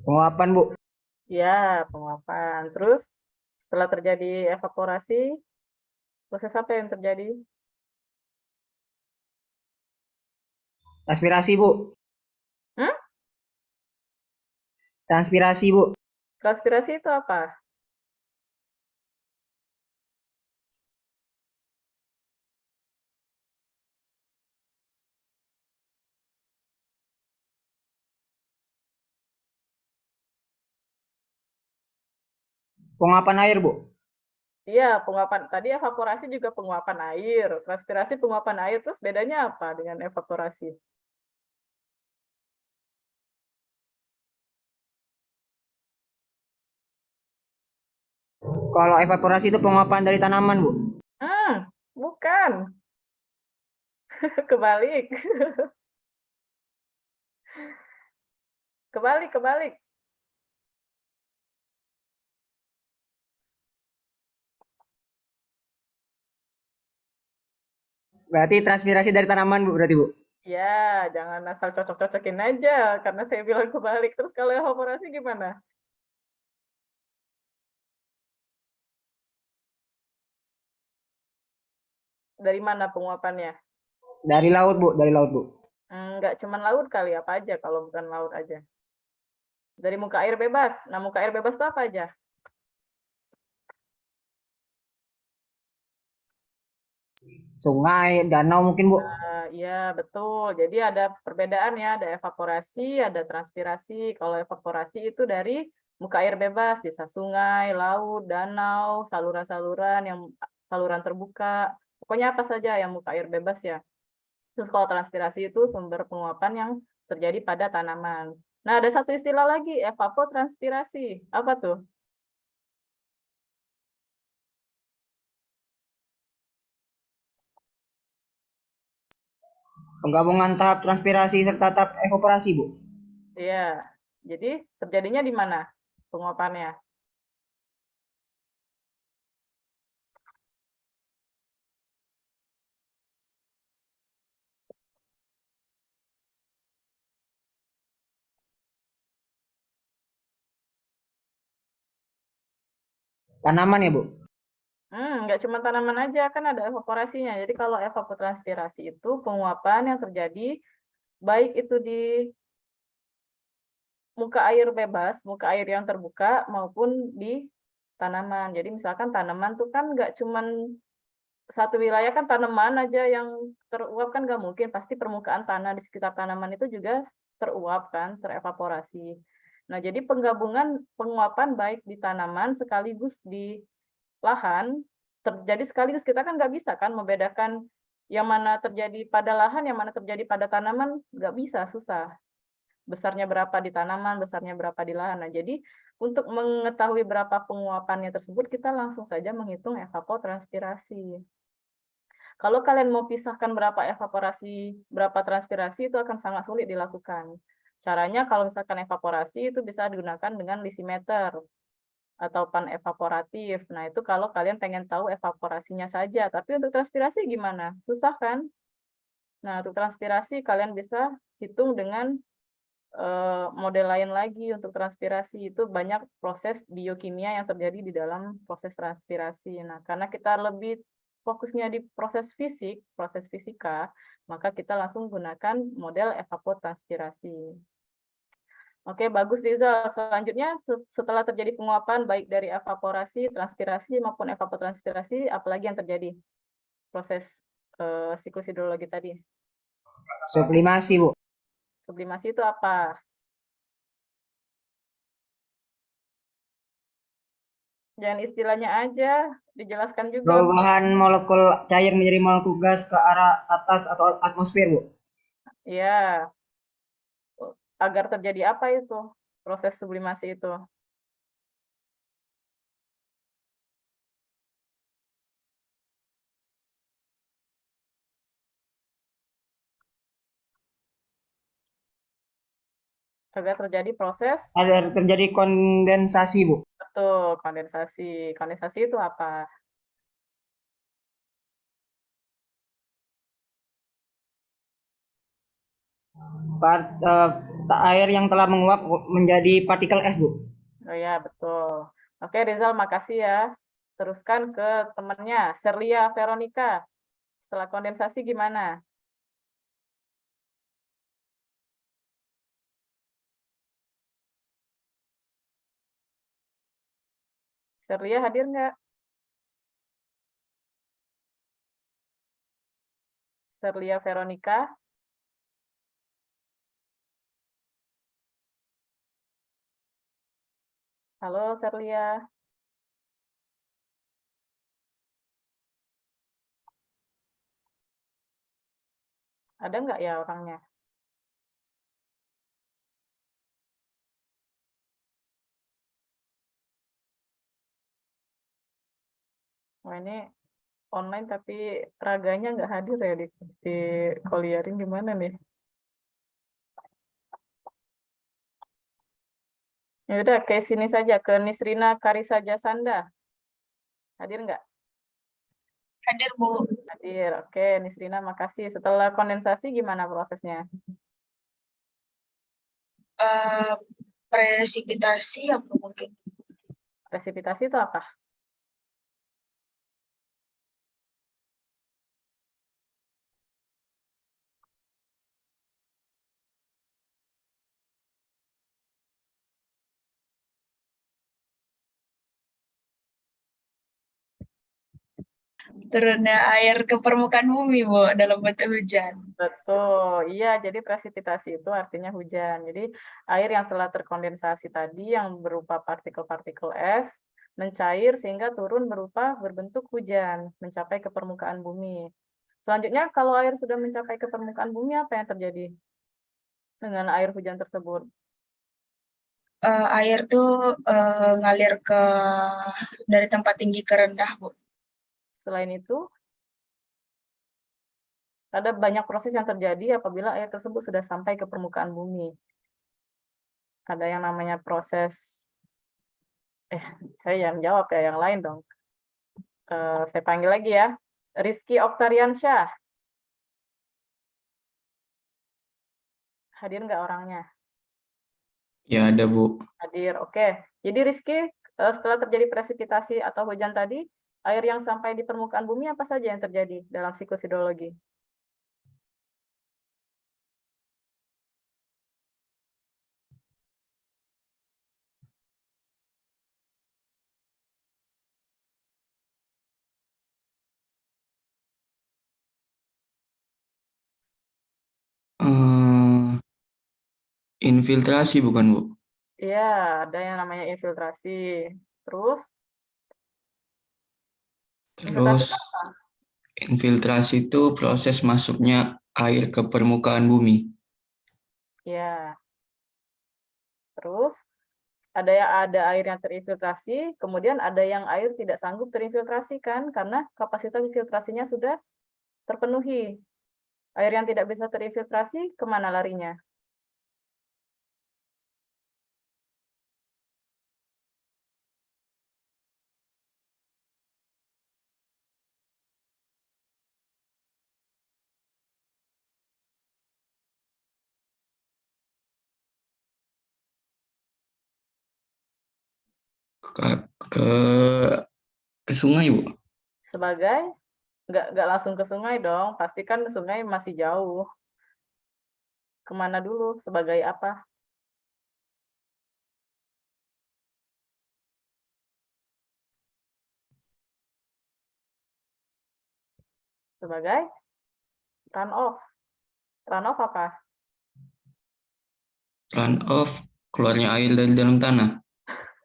Penguapan, Bu. Ya, penguapan. Terus setelah terjadi evaporasi, proses apa yang terjadi? Transpirasi, Bu. Hmm? Transpirasi, Bu. Transpirasi itu apa? Penguapan air, Bu. Iya, penguapan. Tadi evaporasi juga penguapan air. Transpirasi penguapan air. Terus bedanya apa dengan evaporasi? Kalau evaporasi itu penguapan dari tanaman, Bu. Bukan. Kebalik. Kebalik. Berarti transpirasi dari tanaman, Bu, berarti, Bu. Ya, jangan asal cocok-cocokin aja, karena saya bilang kebalik. Terus kalau evaporasi gimana? Dari mana penguapannya? Dari laut, Bu. Dari laut, Bu. Nggak cuma laut kali, apa aja kalau bukan laut aja? Dari muka air bebas. Nah, muka air bebas itu apa aja? Sungai, danau mungkin, Bu. Iya, betul. Jadi ada perbedaan ya, ada evaporasi, ada transpirasi. Kalau evaporasi itu dari muka air bebas, bisa sungai, laut, danau, saluran-saluran yang saluran terbuka. Pokoknya apa saja yang muka air bebas ya. Terus kalau transpirasi itu sumber penguapan yang terjadi pada tanaman. Nah, ada satu istilah lagi, evapotranspirasi. Apa tuh? Penggabungan tahap transpirasi serta tahap evaporasi, Bu. Iya, jadi terjadinya di mana penguapannya? tanaman ya, Bu? Nggak cuma tanaman aja, kan ada evaporasinya. Jadi kalau evapotranspirasi itu penguapan yang terjadi baik itu di muka air bebas, muka air yang terbuka maupun di tanaman. Jadi misalkan tanaman tuh kan nggak cuman satu wilayah kan tanaman aja yang teruap kan nggak mungkin, pasti permukaan tanah di sekitar tanaman itu juga teruap kan, terevaporasi. Nah, jadi penggabungan penguapan baik di tanaman sekaligus di lahan terjadi sekaligus, kita kan nggak bisa kan membedakan yang mana terjadi pada lahan, yang mana terjadi pada tanaman, nggak bisa, susah. Besarnya berapa di tanaman, besarnya berapa di lahan. Nah, jadi untuk mengetahui berapa penguapannya tersebut, kita langsung saja menghitung evapotranspirasi. Kalau kalian mau pisahkan berapa evaporasi, berapa transpirasi, itu akan sangat sulit dilakukan. Caranya kalau misalkan evaporasi itu bisa digunakan dengan lisimeter atau pan evaporatif. Nah, itu kalau kalian pengen tahu evaporasinya saja. Tapi untuk transpirasi gimana? Susah kan? Nah, untuk transpirasi kalian bisa hitung dengan model lain lagi. Untuk transpirasi itu banyak proses biokimia yang terjadi di dalam proses transpirasi. Nah, karena kita lebih fokusnya di proses fisik, proses fisika, maka kita langsung gunakan model evapotranspirasi. Oke, bagus Rizal. Selanjutnya, setelah terjadi penguapan baik dari evaporasi, transpirasi maupun evapotranspirasi, apalagi yang terjadi? Proses siklus hidrologi tadi. Sublimasi, Bu. Sublimasi itu apa? Jangan istilahnya aja, dijelaskan juga. Perubahan molekul cair menjadi molekul gas ke arah atas atau atmosfer, Bu. Ya, agar terjadi apa itu? Proses sublimasi itu. Agar terjadi proses, Ada terjadi kondensasi, Bu. betul, kondensasi. Kondensasi itu apa? Air yang telah menguap menjadi partikel es, Bu. Oh ya, betul. Oke, Rizal, makasih ya. Teruskan ke temannya, Serlia Veronica. Setelah kondensasi gimana? Serlia hadir nggak? Serlia Veronica. Halo, Serlia. Ada nggak ya orangnya? Wah, ini online tapi raganya nggak hadir ya di Koliaring gimana nih? Ya udah, ke sini saja, ke Nisrina Karisa Jasanda. Hadir nggak? Hadir, Bu. Hadir, oke. Nisrina, makasih. Setelah kondensasi gimana prosesnya? Presipitasi apa mungkin? Presipitasi itu apa? Turunnya air ke permukaan bumi, Bu, dalam bentuk hujan. Betul, iya. Jadi presipitasi itu artinya hujan. Jadi air yang telah terkondensasi tadi yang berupa partikel-partikel es mencair sehingga turun berbentuk hujan, mencapai ke permukaan bumi. Selanjutnya, kalau air sudah mencapai ke permukaan bumi, apa yang terjadi dengan air hujan tersebut? Air tuh ngalir dari tempat tinggi ke rendah, Bu. Selain itu, ada banyak proses yang terjadi apabila air tersebut sudah sampai ke permukaan bumi. Ada yang namanya proses, saya yang jawab ya, yang lain dong. Saya panggil lagi ya, Rizky Oktariansyah. Hadir nggak orangnya? Ya ada, Bu. Hadir, oke. Jadi Rizky, setelah terjadi presipitasi atau hujan tadi, air yang sampai di permukaan bumi apa saja yang terjadi dalam siklus hidrologi? Infiltrasi bukan, Bu? Iya, ada yang namanya infiltrasi. Terus, infiltrasi Terus infiltrasi itu proses masuknya air ke permukaan bumi. ya. Terus ada air yang terinfiltrasi, kemudian ada yang air tidak sanggup terinfiltrasi kan, karena kapasitas infiltrasinya sudah terpenuhi. Air yang tidak bisa terinfiltrasi kemana larinya? Ke, ke, ke sungai, Bu. Sebagai nggak langsung ke sungai dong, pastikan sungai masih jauh. Kemana dulu? Sebagai apa? Sebagai runoff. Runoff apa? Run off, keluarnya air dari dalam tanah.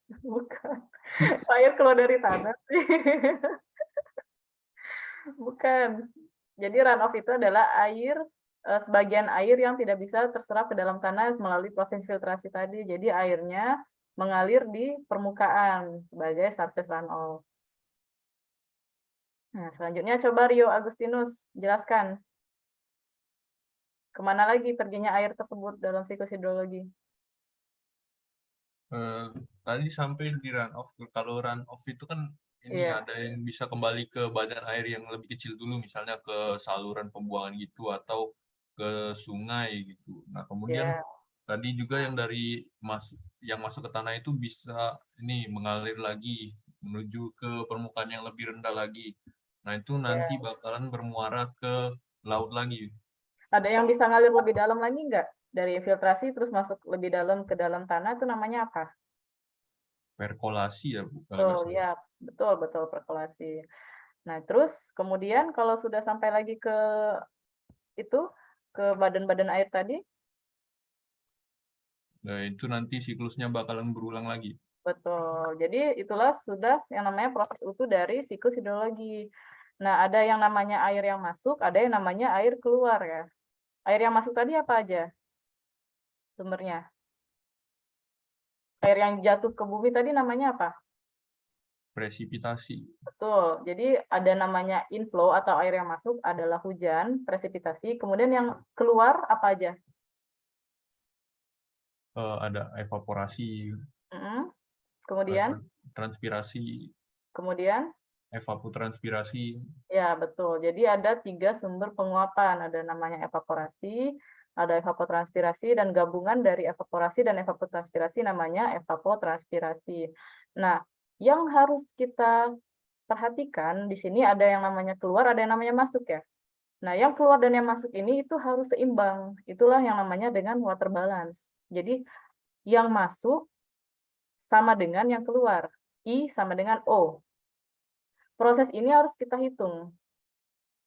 Bukan. Air keluar dari tanah sih. Bukan. Jadi runoff itu adalah air, sebagian air yang tidak bisa terserap ke dalam tanah melalui proses filtrasi tadi. Jadi airnya mengalir di permukaan sebagai surface runoff. Nah, selanjutnya coba Rio Agustinus jelaskan. Kemana lagi perginya air tersebut dalam siklus hidrologi? Tadi sampai di runoff. Kalau runoff itu kan ini Iya. ada yang bisa kembali ke badan air yang lebih kecil dulu, misalnya ke saluran pembuangan gitu atau ke sungai gitu. Nah, kemudian Iya. tadi juga yang yang masuk ke tanah itu bisa ini mengalir lagi menuju ke permukaan yang lebih rendah lagi. Nah, itu nanti bakalan bermuara ke laut lagi. Ada yang bisa ngalir lebih dalam lagi nggak? Dari infiltrasi terus masuk lebih dalam ke dalam tanah itu namanya apa? Perkolasi ya, Bu, kalau nggak Betul, salah. ya, betul perkolasi. Nah, terus kemudian kalau sudah sampai lagi ke itu, ke badan-badan air tadi, Nah, itu nanti siklusnya bakalan berulang lagi. betul. Jadi itulah sudah yang namanya proses utuh dari siklus hidrologi. Nah, ada yang namanya air yang masuk, ada yang namanya air keluar ya. Air yang masuk tadi apa aja sumbernya? Air yang jatuh ke bumi tadi namanya apa? Presipitasi. Betul. Jadi ada namanya inflow atau air yang masuk adalah hujan, presipitasi. Kemudian yang keluar apa aja? Ada evaporasi, Kemudian, transpirasi, kemudian, evapotranspirasi. ya betul. Jadi ada 3 sumber penguapan. Ada namanya evaporasi, ada evapotranspirasi, dan gabungan dari evaporasi dan evapotranspirasi namanya evapotranspirasi. Nah, yang harus kita perhatikan di sini ada yang namanya keluar, ada yang namanya masuk ya. Nah, yang keluar dan yang masuk ini itu harus seimbang. Itulah yang namanya dengan water balance. Jadi, yang masuk sama dengan yang keluar. I sama dengan O. Proses ini harus kita hitung,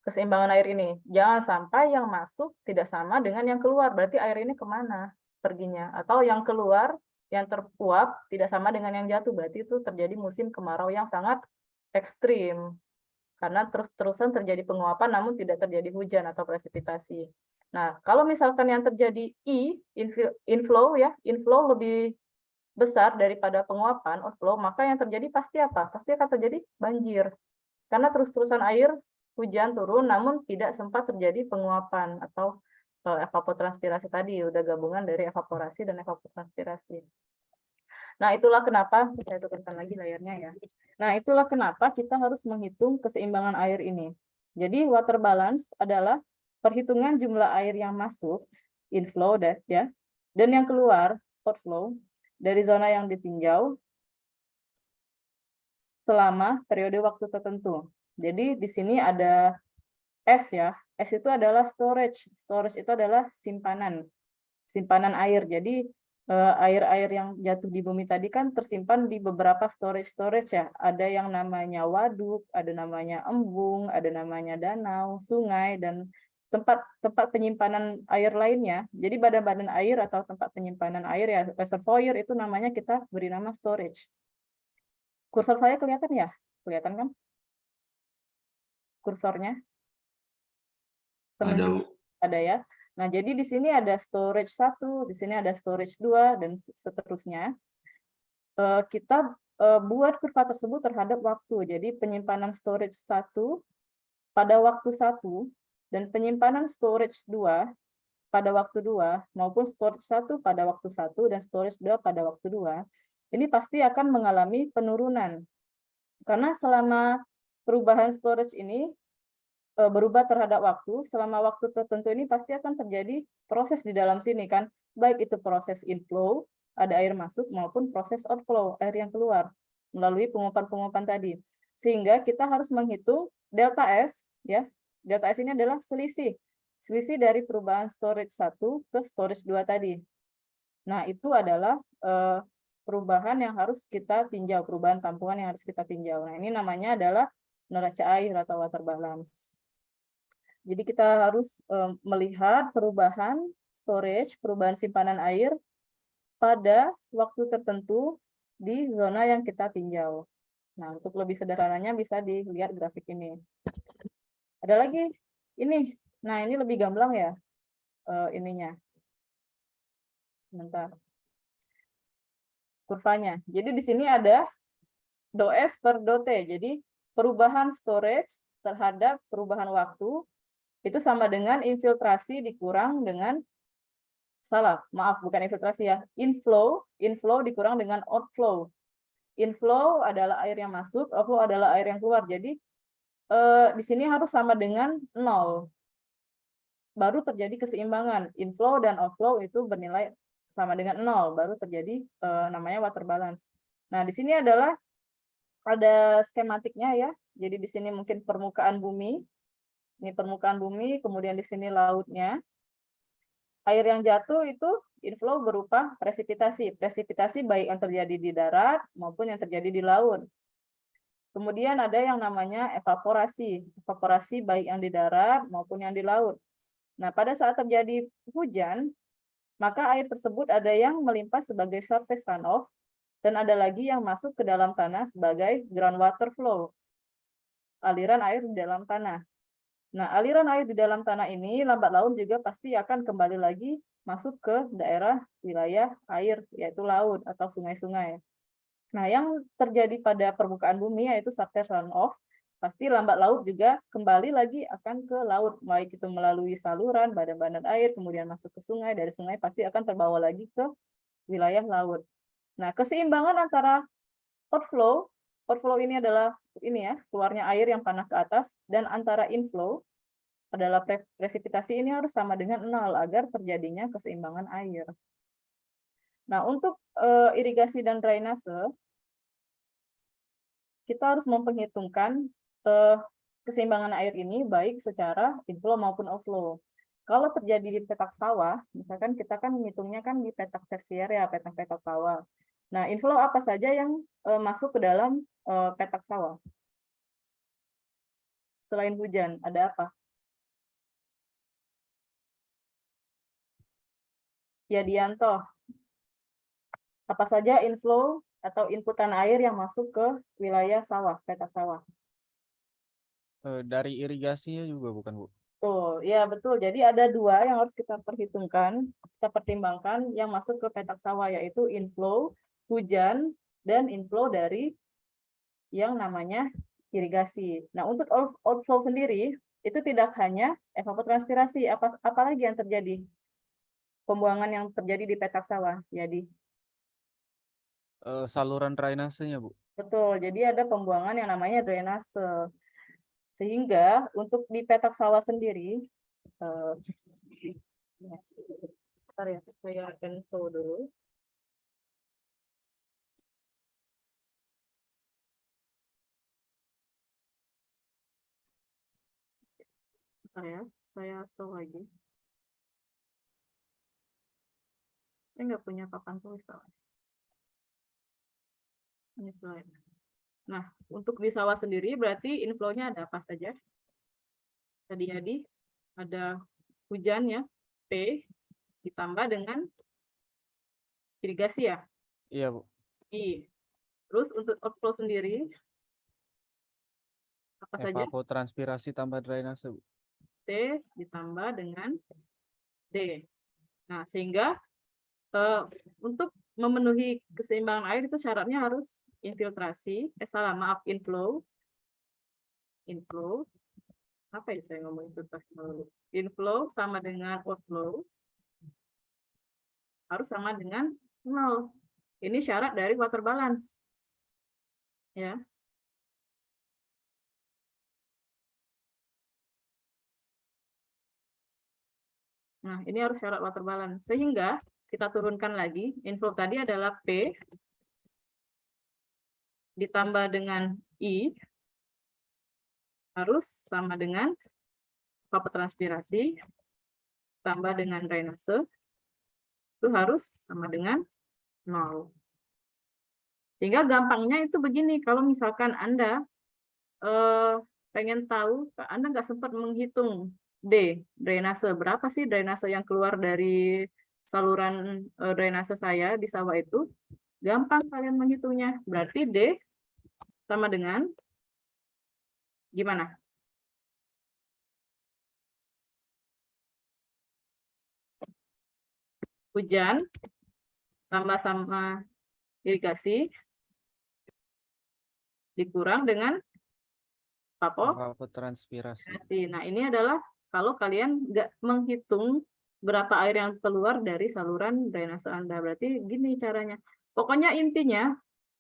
keseimbangan air ini. Jangan sampai yang masuk tidak sama dengan yang keluar. Berarti air ini kemana perginya? Atau yang keluar, yang terpuap, tidak sama dengan yang jatuh. Berarti itu terjadi musim kemarau yang sangat ekstrim. Karena terus-terusan terjadi penguapan namun tidak terjadi hujan atau presipitasi. Nah, kalau misalkan yang terjadi inflow ya, inflow lebih besar daripada penguapan, outflow, maka yang terjadi pasti apa? Pasti akan terjadi banjir. Karena terus-terusan air hujan turun namun tidak sempat terjadi penguapan atau evapotranspirasi tadi, udah gabungan dari evaporasi dan evapotranspirasi. Nah, itulah kenapa, saya turunkan lagi layarnya ya. Nah, itulah kenapa kita harus menghitung keseimbangan air ini. Jadi, water balance adalah perhitungan jumlah air yang masuk, inflow ya, dan yang keluar, outflow, dari zona yang ditinjau selama periode waktu tertentu. Jadi di sini ada S ya. S itu adalah storage. Storage itu adalah simpanan air. Jadi air-air yang jatuh di bumi tadi kan tersimpan di beberapa storage ya. Ada yang namanya waduk, ada namanya embung, ada namanya danau, sungai, dan tempat penyimpanan air lainnya. Jadi badan-badan air atau tempat penyimpanan air ya, reservoir itu namanya kita beri nama storage. Kursor saya kelihatan ya? Kelihatan kan? Kursornya? Ada, Bu. Ada ya. Nah, jadi di sini ada storage 1, di sini ada storage 2, dan seterusnya. Kita buat kurva tersebut terhadap waktu. Jadi penyimpanan storage 1 pada waktu 1, dan penyimpanan storage 2 pada waktu 2, maupun storage 1 pada waktu 1, dan storage 2 pada waktu 2, ini pasti akan mengalami penurunan. Karena selama perubahan storage ini berubah terhadap waktu, selama waktu tertentu ini pasti akan terjadi proses di dalam sini kan, baik itu proses inflow, ada air masuk, maupun proses outflow, air yang keluar melalui penguapan-penguapan tadi. Sehingga kita harus menghitung delta S ya. Delta S ini adalah selisih dari perubahan storage 1 ke storage 2 tadi. Nah, itu adalah perubahan yang harus kita tinjau, perubahan tampungan yang harus kita tinjau. Nah, ini namanya adalah neraca air atau water balance. Jadi kita harus melihat perubahan storage, perubahan simpanan air pada waktu tertentu di zona yang kita tinjau. Nah, untuk lebih sederhananya bisa dilihat grafik ini. Ada lagi ini. Nah, ini lebih gamblang ya ininya. Sebentar. Kurvanya. Jadi di sini ada dou/S per dou/T. Jadi perubahan storage terhadap perubahan waktu itu sama dengan infiltrasi dikurang dengan, bukan infiltrasi ya, inflow dikurang dengan outflow. Inflow adalah air yang masuk, outflow adalah air yang keluar. Jadi di sini harus sama dengan 0. Baru terjadi keseimbangan. Inflow dan outflow itu bernilai sama dengan 0, baru terjadi namanya water balance. Nah, di sini ada skematiknya ya. Jadi di sini mungkin permukaan bumi. Ini permukaan bumi, kemudian di sini lautnya. Air yang jatuh itu inflow berupa presipitasi. Presipitasi baik yang terjadi di darat maupun yang terjadi di laut. Kemudian ada yang namanya evaporasi. Evaporasi baik yang di darat maupun yang di laut. Nah, pada saat terjadi hujan, maka air tersebut ada yang melimpah sebagai surface runoff, dan ada lagi yang masuk ke dalam tanah sebagai groundwater flow. Aliran air di dalam tanah. Nah, aliran air di dalam tanah ini lambat laun juga pasti akan kembali lagi masuk ke daerah wilayah air, yaitu laut atau sungai-sungai. Nah, yang terjadi pada permukaan bumi yaitu surface runoff, pasti lambat laut juga kembali lagi akan ke laut, baik itu melalui saluran, badan-badan air, kemudian masuk ke sungai, dari sungai pasti akan terbawa lagi ke wilayah laut. Nah, keseimbangan antara outflow ini adalah ini ya, keluarnya air yang panah ke atas, dan antara inflow adalah presipitasi ini harus sama dengan 0 agar terjadinya keseimbangan air. Nah, untuk irigasi dan drainase, kita harus memperhitungkan keseimbangan air ini baik secara inflow maupun outflow. Kalau terjadi di petak sawah, misalkan kita kan menghitungnya kan di petak tersier ya, petak sawah. Nah, inflow apa saja yang masuk ke dalam petak sawah? Selain hujan, ada apa? Ya, Dianto. Apa saja inflow atau inputan air yang masuk ke wilayah sawah, petak sawah? Dari irigasinya juga bukan, Bu? Tuh, ya betul. Jadi ada 2 yang harus kita perhitungkan, kita pertimbangkan yang masuk ke petak sawah, yaitu inflow, hujan, dan inflow dari yang namanya irigasi. Nah, untuk outflow sendiri, itu tidak hanya evapotranspirasi, apalagi yang terjadi? Pembuangan yang terjadi di petak sawah, jadi. Saluran drainasenya, Bu. Betul, jadi ada pembuangan yang namanya drainase. Sehingga untuk di petak sawah sendiri, bentar ya, saya cancel dulu. Bentar ya, saya show lagi. Saya nggak punya papan tulis soalnya. Ini slide. Nah, untuk di sawah sendiri berarti inflow-nya ada apa saja? Tadi ada hujan ya, P, ditambah dengan irigasi ya, Iya, Bu. I. Terus untuk outflow sendiri, apa saja? Evapotranspirasi tambah drainase, Bu. T ditambah dengan D. Nah, sehingga untuk memenuhi keseimbangan air itu syaratnya harus infiltrasi, inflow. Apa ya saya ngomong infiltrasi dulu? Inflow sama dengan outflow harus sama dengan 0. Ini syarat dari water balance. Ya. Nah, ini harus syarat water balance. Sehingga kita turunkan lagi, inflow tadi adalah P ditambah dengan I harus sama dengan evapotranspirasi tambah dengan drainase itu harus sama dengan 0. Sehingga gampangnya itu begini, kalau misalkan Anda pengen tahu, Anda nggak sempat menghitung D, drainase, berapa sih drainase yang keluar dari saluran drainase saya di sawah itu, gampang kalian menghitungnya. Berarti D sama dengan gimana? Hujan tambah sama irigasi dikurang dengan Evapotranspirasi. Nah, ini adalah kalau kalian nggak menghitung berapa air yang keluar dari saluran drainase Anda. Berarti gini caranya. Pokoknya intinya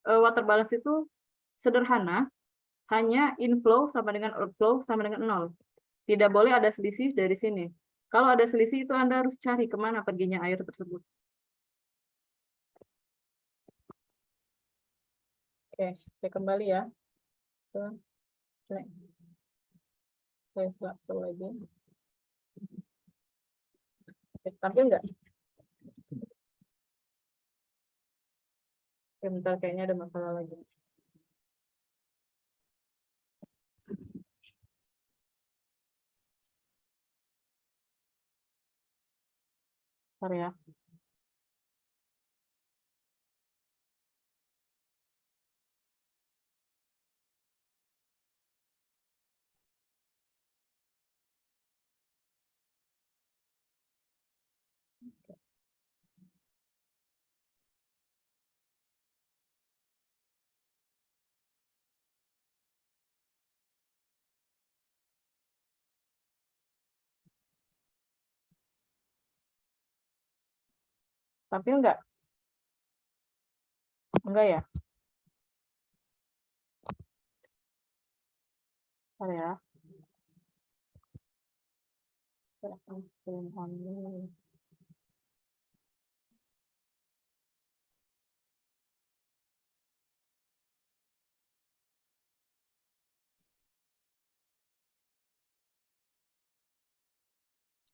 water balance itu sederhana, hanya inflow sama dengan outflow sama dengan 0. Tidak boleh ada selisih dari sini. Kalau ada selisih itu Anda harus cari kemana perginya air tersebut. Oke, saya kembali ya. Saya selesai lagi. Oke, tampil nggak? Oke, bentar, kayaknya ada masalah lagi. Bentar ya. Tampil nggak? Enggak ya? Bentar ya. Saya akan screen on dulu.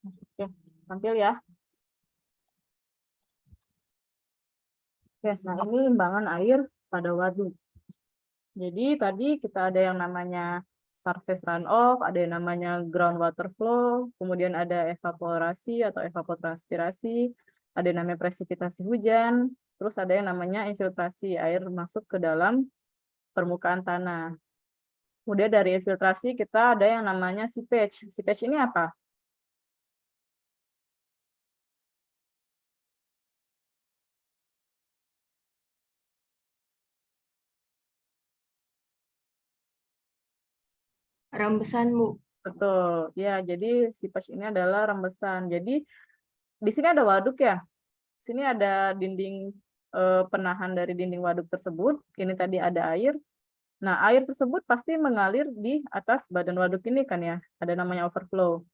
Oke, tampil ya. Oke, nah ini imbangan air pada waduk. Jadi tadi kita ada yang namanya surface runoff, ada yang namanya groundwater flow, kemudian ada evaporasi atau evapotranspirasi, ada yang namanya presipitasi hujan, terus ada yang namanya infiltrasi, air masuk ke dalam permukaan tanah. Kemudian dari infiltrasi kita ada yang namanya seepage. Seepage ini apa? Rembesan, Bu. Betul, ya. Jadi seepage ini adalah rembesan. Jadi di sini ada waduk ya. Sini ada dinding penahan dari dinding waduk tersebut. Ini tadi ada air. Nah, air tersebut pasti mengalir di atas badan waduk ini kan ya. Ada namanya overflow.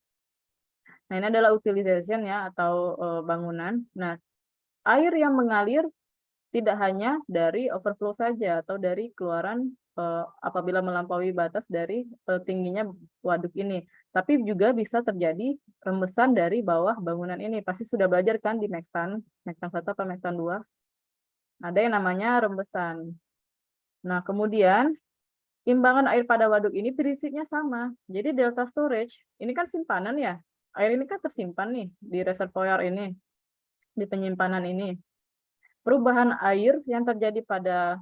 Nah, ini adalah utilization ya atau bangunan. Nah, air yang mengalir tidak hanya dari overflow saja atau dari keluaran apabila melampaui batas dari tingginya waduk ini. Tapi juga bisa terjadi rembesan dari bawah bangunan ini. Pasti sudah belajar kan di Mektan 1 atau Mektan 2. Ada yang namanya rembesan. Nah, kemudian imbangan air pada waduk ini prinsipnya sama. Jadi delta storage, ini kan simpanan ya. Air ini kan tersimpan nih di reservoir ini, di penyimpanan ini. Perubahan air yang terjadi pada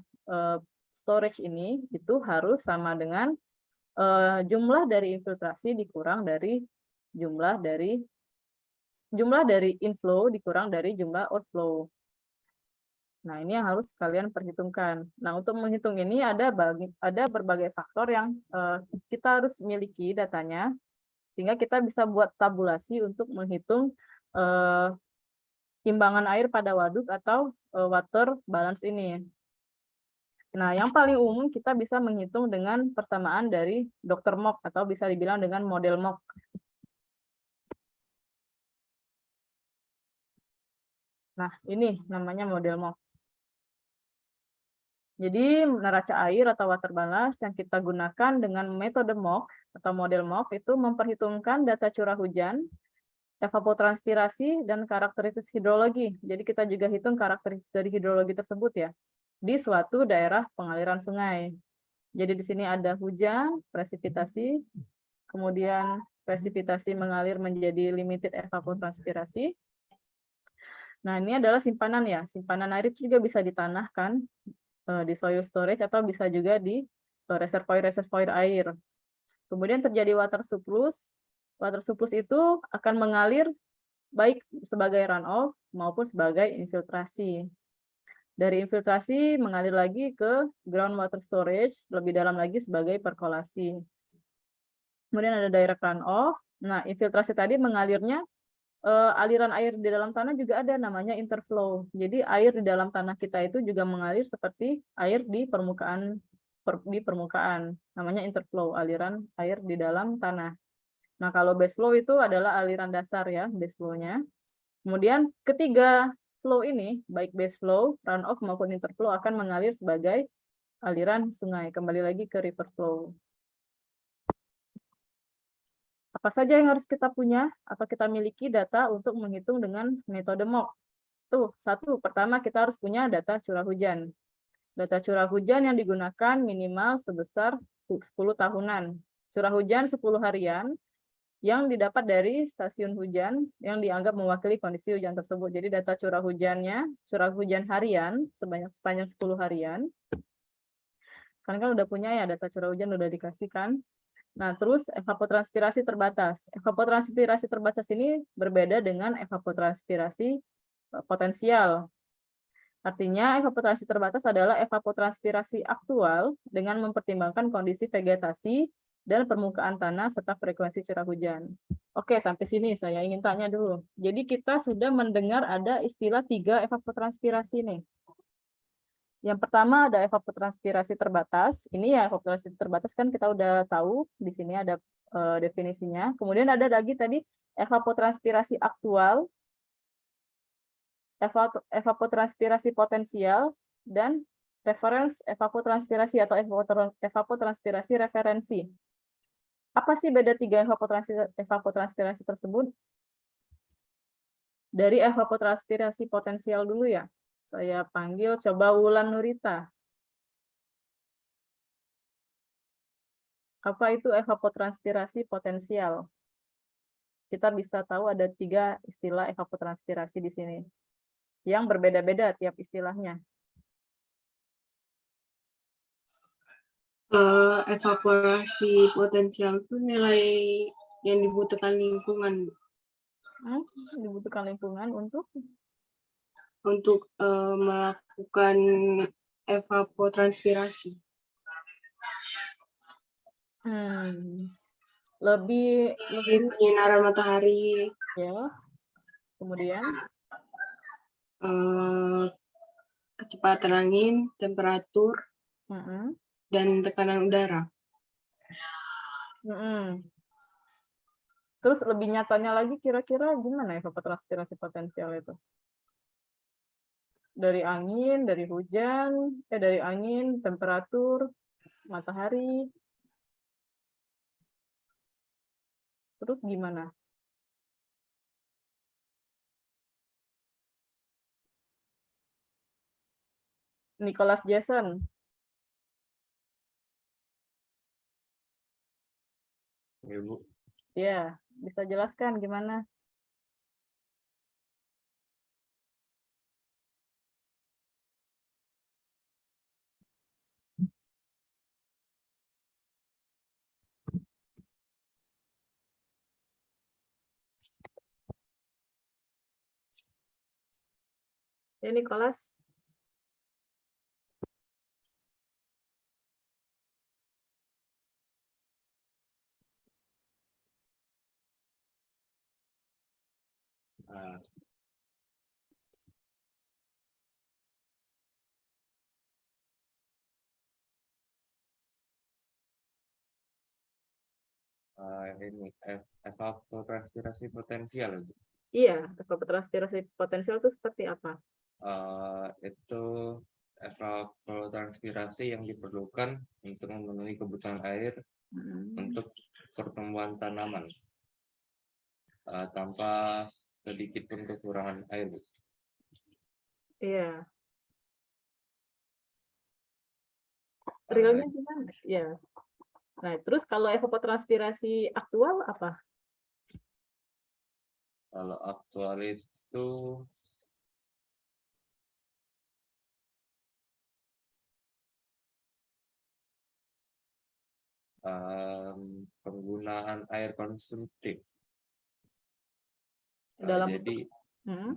storage ini itu harus sama dengan jumlah dari infiltrasi dikurang dari jumlah dari inflow dikurang dari jumlah outflow. Nah, ini yang harus kalian perhitungkan. Nah, untuk menghitung ini ada berbagai faktor yang kita harus miliki datanya, sehingga kita bisa buat tabulasi untuk menghitung imbangan air pada waduk atau water balance ini. Nah, yang paling umum kita bisa menghitung dengan persamaan dari Dr. Mock atau bisa dibilang dengan model Mock. Nah, ini namanya model Mock. Jadi, neraca air atau water balance yang kita gunakan dengan metode Mock atau model Mock itu memperhitungkan data curah hujan, evapotranspirasi, dan karakteristik hidrologi. Jadi, kita juga hitung karakteristik dari hidrologi tersebut ya, di suatu daerah pengaliran sungai. Jadi di sini ada hujan, presipitasi, kemudian presipitasi mengalir menjadi limited evapotranspirasi. Nah, ini adalah simpanan ya. Simpanan air itu juga bisa ditanahkan di soil storage atau bisa juga di reservoir air. Kemudian terjadi water surplus. Water surplus itu akan mengalir baik sebagai runoff maupun sebagai infiltrasi. Dari infiltrasi mengalir lagi ke groundwater storage, lebih dalam lagi sebagai perkolasi. Kemudian ada direct runoff. Nah, infiltrasi tadi mengalirnya, aliran air di dalam tanah juga ada namanya interflow. Jadi air di dalam tanah kita itu juga mengalir seperti air di permukaan, namanya interflow, aliran air di dalam tanah. Nah, kalau base flow itu adalah aliran dasar ya, base flow-nya. Kemudian ketiga flow ini, baik base flow, runoff maupun interflow akan mengalir sebagai aliran sungai. Kembali lagi ke river flow. Apa saja yang harus kita punya atau kita miliki data untuk menghitung dengan metode Mock? Tuh, satu, pertama kita harus punya data curah hujan. Data curah hujan yang digunakan minimal sebesar 10 tahunan. Curah hujan 10 harian yang didapat dari stasiun hujan yang dianggap mewakili kondisi hujan tersebut. Jadi data curah hujannya, curah hujan harian sepanjang 10 harian. Kan udah punya ya data curah hujan udah dikasihkan. Nah, terus evapotranspirasi terbatas. Evapotranspirasi terbatas ini berbeda dengan evapotranspirasi potensial. Artinya evapotranspirasi terbatas adalah evapotranspirasi aktual dengan mempertimbangkan kondisi vegetasi dan permukaan tanah serta frekuensi curah hujan. Oke, sampai sini saya ingin tanya dulu. Jadi kita sudah mendengar ada istilah 3 evapotranspirasi nih. Yang pertama ada evapotranspirasi terbatas. Ini ya evapotranspirasi terbatas kan kita udah tahu, di sini ada definisinya. Kemudian ada lagi tadi evapotranspirasi aktual, evapotranspirasi potensial, dan reference evapotranspirasi atau evapotranspirasi referensi. Apa sih beda 3 evapotranspirasi tersebut? Dari evapotranspirasi potensial dulu ya. Saya panggil coba Wulan Nurita. Apa itu evapotranspirasi potensial? Kita bisa tahu ada 3 istilah evapotranspirasi di sini. Yang berbeda-beda tiap istilahnya. Evaporasi potensial itu nilai yang dibutuhkan lingkungan. Dibutuhkan lingkungan untuk melakukan evapotranspirasi. Lebih penyinaran matahari. Ya. Kemudian kecepatan angin, temperatur, dan tekanan udara. Terus lebih nyatanya lagi kira-kira gimana evapotranspirasi potensial itu? Dari angin, dari hujan, dari angin, temperatur, matahari. Terus gimana? Nicholas Jason. Ya, Bu. Ya, bisa jelaskan gimana? Ya, Nicholas. Ah, ini evapotranspirasi potensial, Bu. Iya, evapotranspirasi potensial itu seperti apa? Itu evapotranspirasi yang diperlukan untuk memenuhi kebutuhan air untuk pertumbuhan tanaman tanpa sedikit pun kekurangan air, Bu. Iya. Realnya gimana? Ya. Nah, terus kalau evapotranspirasi aktual apa? Kalau aktual itu penggunaan air konsumtif. Dalam Jadi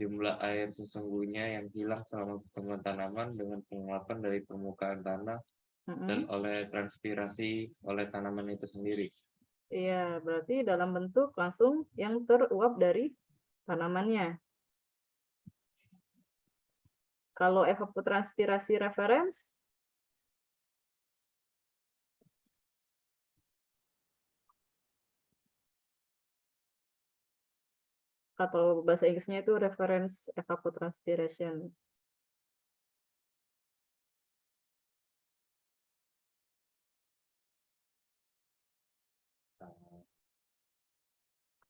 jumlah air sesungguhnya yang hilang selama pertumbuhan tanaman dengan penguapan dari permukaan tanah dan oleh transpirasi oleh tanaman itu sendiri. Iya, berarti dalam bentuk langsung yang teruap dari tanamannya. Kalau evapotranspirasi referens, atau bahasa Inggrisnya itu reference evapotranspiration.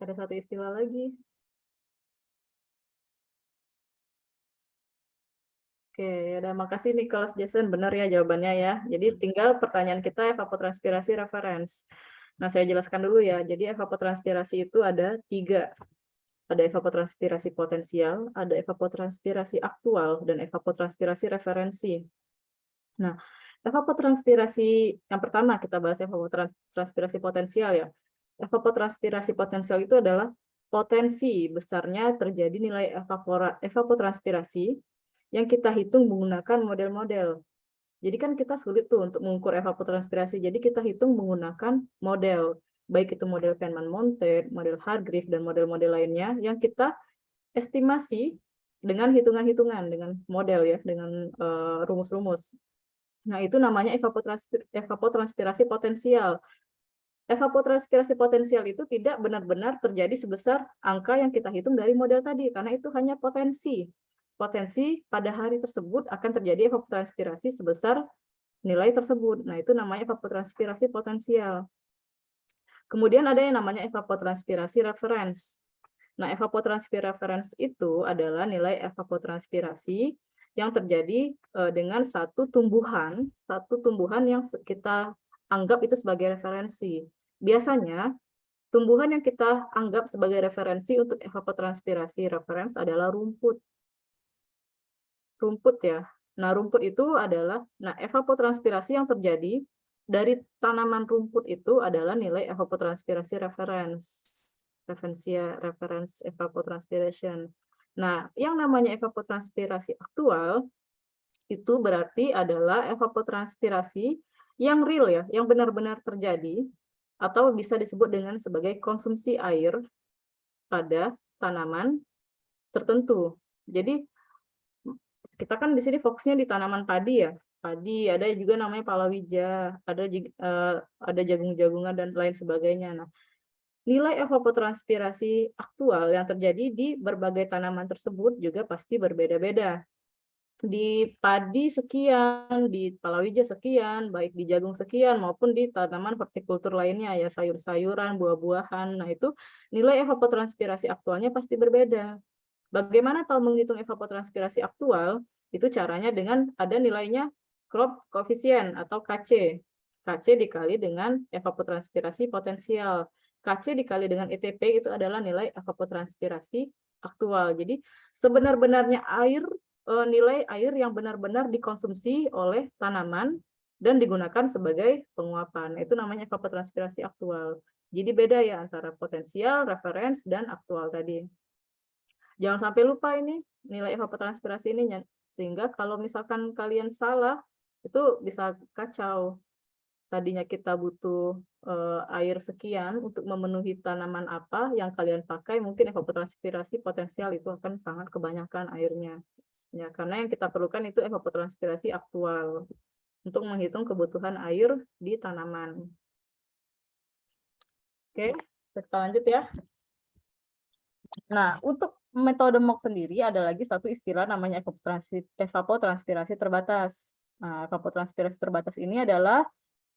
Ada satu istilah lagi. Oke, ya udah, makasih Nicholas Jason, benar ya jawabannya ya. Jadi tinggal pertanyaan kita evapotranspirasi reference. Nah, saya jelaskan dulu ya. Jadi evapotranspirasi itu ada 3. Ada evapotranspirasi potensial, ada evapotranspirasi aktual, dan evapotranspirasi referensi. Nah, evapotranspirasi yang pertama kita bahas evapotranspirasi potensial ya. Evapotranspirasi potensial itu adalah potensi besarnya terjadi nilai evapotranspirasi yang kita hitung menggunakan model-model. Jadi kan kita sulit tuh untuk mengukur evapotranspirasi, jadi kita hitung menggunakan model, baik itu model Penman-Montet, model Hargreaves, dan model-model lainnya yang kita estimasi dengan hitungan-hitungan, dengan model ya, dengan rumus-rumus. Nah, itu namanya evapotranspirasi potensial. Evapotranspirasi potensial itu tidak benar-benar terjadi sebesar angka yang kita hitung dari model tadi, karena itu hanya potensi. Potensi pada hari tersebut akan terjadi evapotranspirasi sebesar nilai tersebut. Nah, itu namanya evapotranspirasi potensial. Kemudian ada yang namanya evapotranspirasi reference. Nah, evapotranspirasi reference itu adalah nilai evapotranspirasi yang terjadi dengan satu tumbuhan yang kita anggap itu sebagai referensi. Biasanya, tumbuhan yang kita anggap sebagai referensi untuk evapotranspirasi reference adalah rumput. Rumput ya. Nah, rumput itu adalah, evapotranspirasi yang terjadi dari tanaman rumput itu adalah nilai evapotranspirasi reference. Reference evapotranspiration. Nah, yang namanya evapotranspirasi aktual itu berarti adalah evapotranspirasi yang real ya, yang benar-benar terjadi atau bisa disebut dengan sebagai konsumsi air pada tanaman tertentu. Jadi kita kan di sini fokusnya di tanaman padi ya. Padi, ada juga namanya palawija, ada jagung-jagungan dan lain sebagainya. Nah, nilai evapotranspirasi aktual yang terjadi di berbagai tanaman tersebut juga pasti berbeda-beda. di padi sekian, di palawija sekian, baik di jagung sekian maupun di tanaman hortikultur lainnya ya, sayur-sayuran, buah-buahan. Nah, itu nilai evapotranspirasi aktualnya pasti berbeda. Bagaimana tahu menghitung evapotranspirasi aktual? Itu caranya dengan ada nilainya crop koefisien atau KC. KC dikali dengan evapotranspirasi potensial. KC dikali dengan ETP itu adalah nilai evapotranspirasi aktual. Jadi sebenar-benarnya nilai air yang benar-benar dikonsumsi oleh tanaman dan digunakan sebagai penguapan. Itu namanya evapotranspirasi aktual. Jadi beda ya antara potensial, referens, dan aktual tadi. Jangan sampai lupa ini nilai evapotranspirasi ini, sehingga kalau misalkan kalian salah, itu bisa kacau. Tadinya kita butuh air sekian untuk memenuhi tanaman apa yang kalian pakai, mungkin evapotranspirasi potensial itu akan sangat kebanyakan airnya. Ya, karena yang kita perlukan itu evapotranspirasi aktual untuk menghitung kebutuhan air di tanaman. Oke, kita lanjut ya. Nah, untuk metode MOOC sendiri ada lagi satu istilah namanya evapotranspirasi terbatas. Nah, evapotranspirasi terbatas ini adalah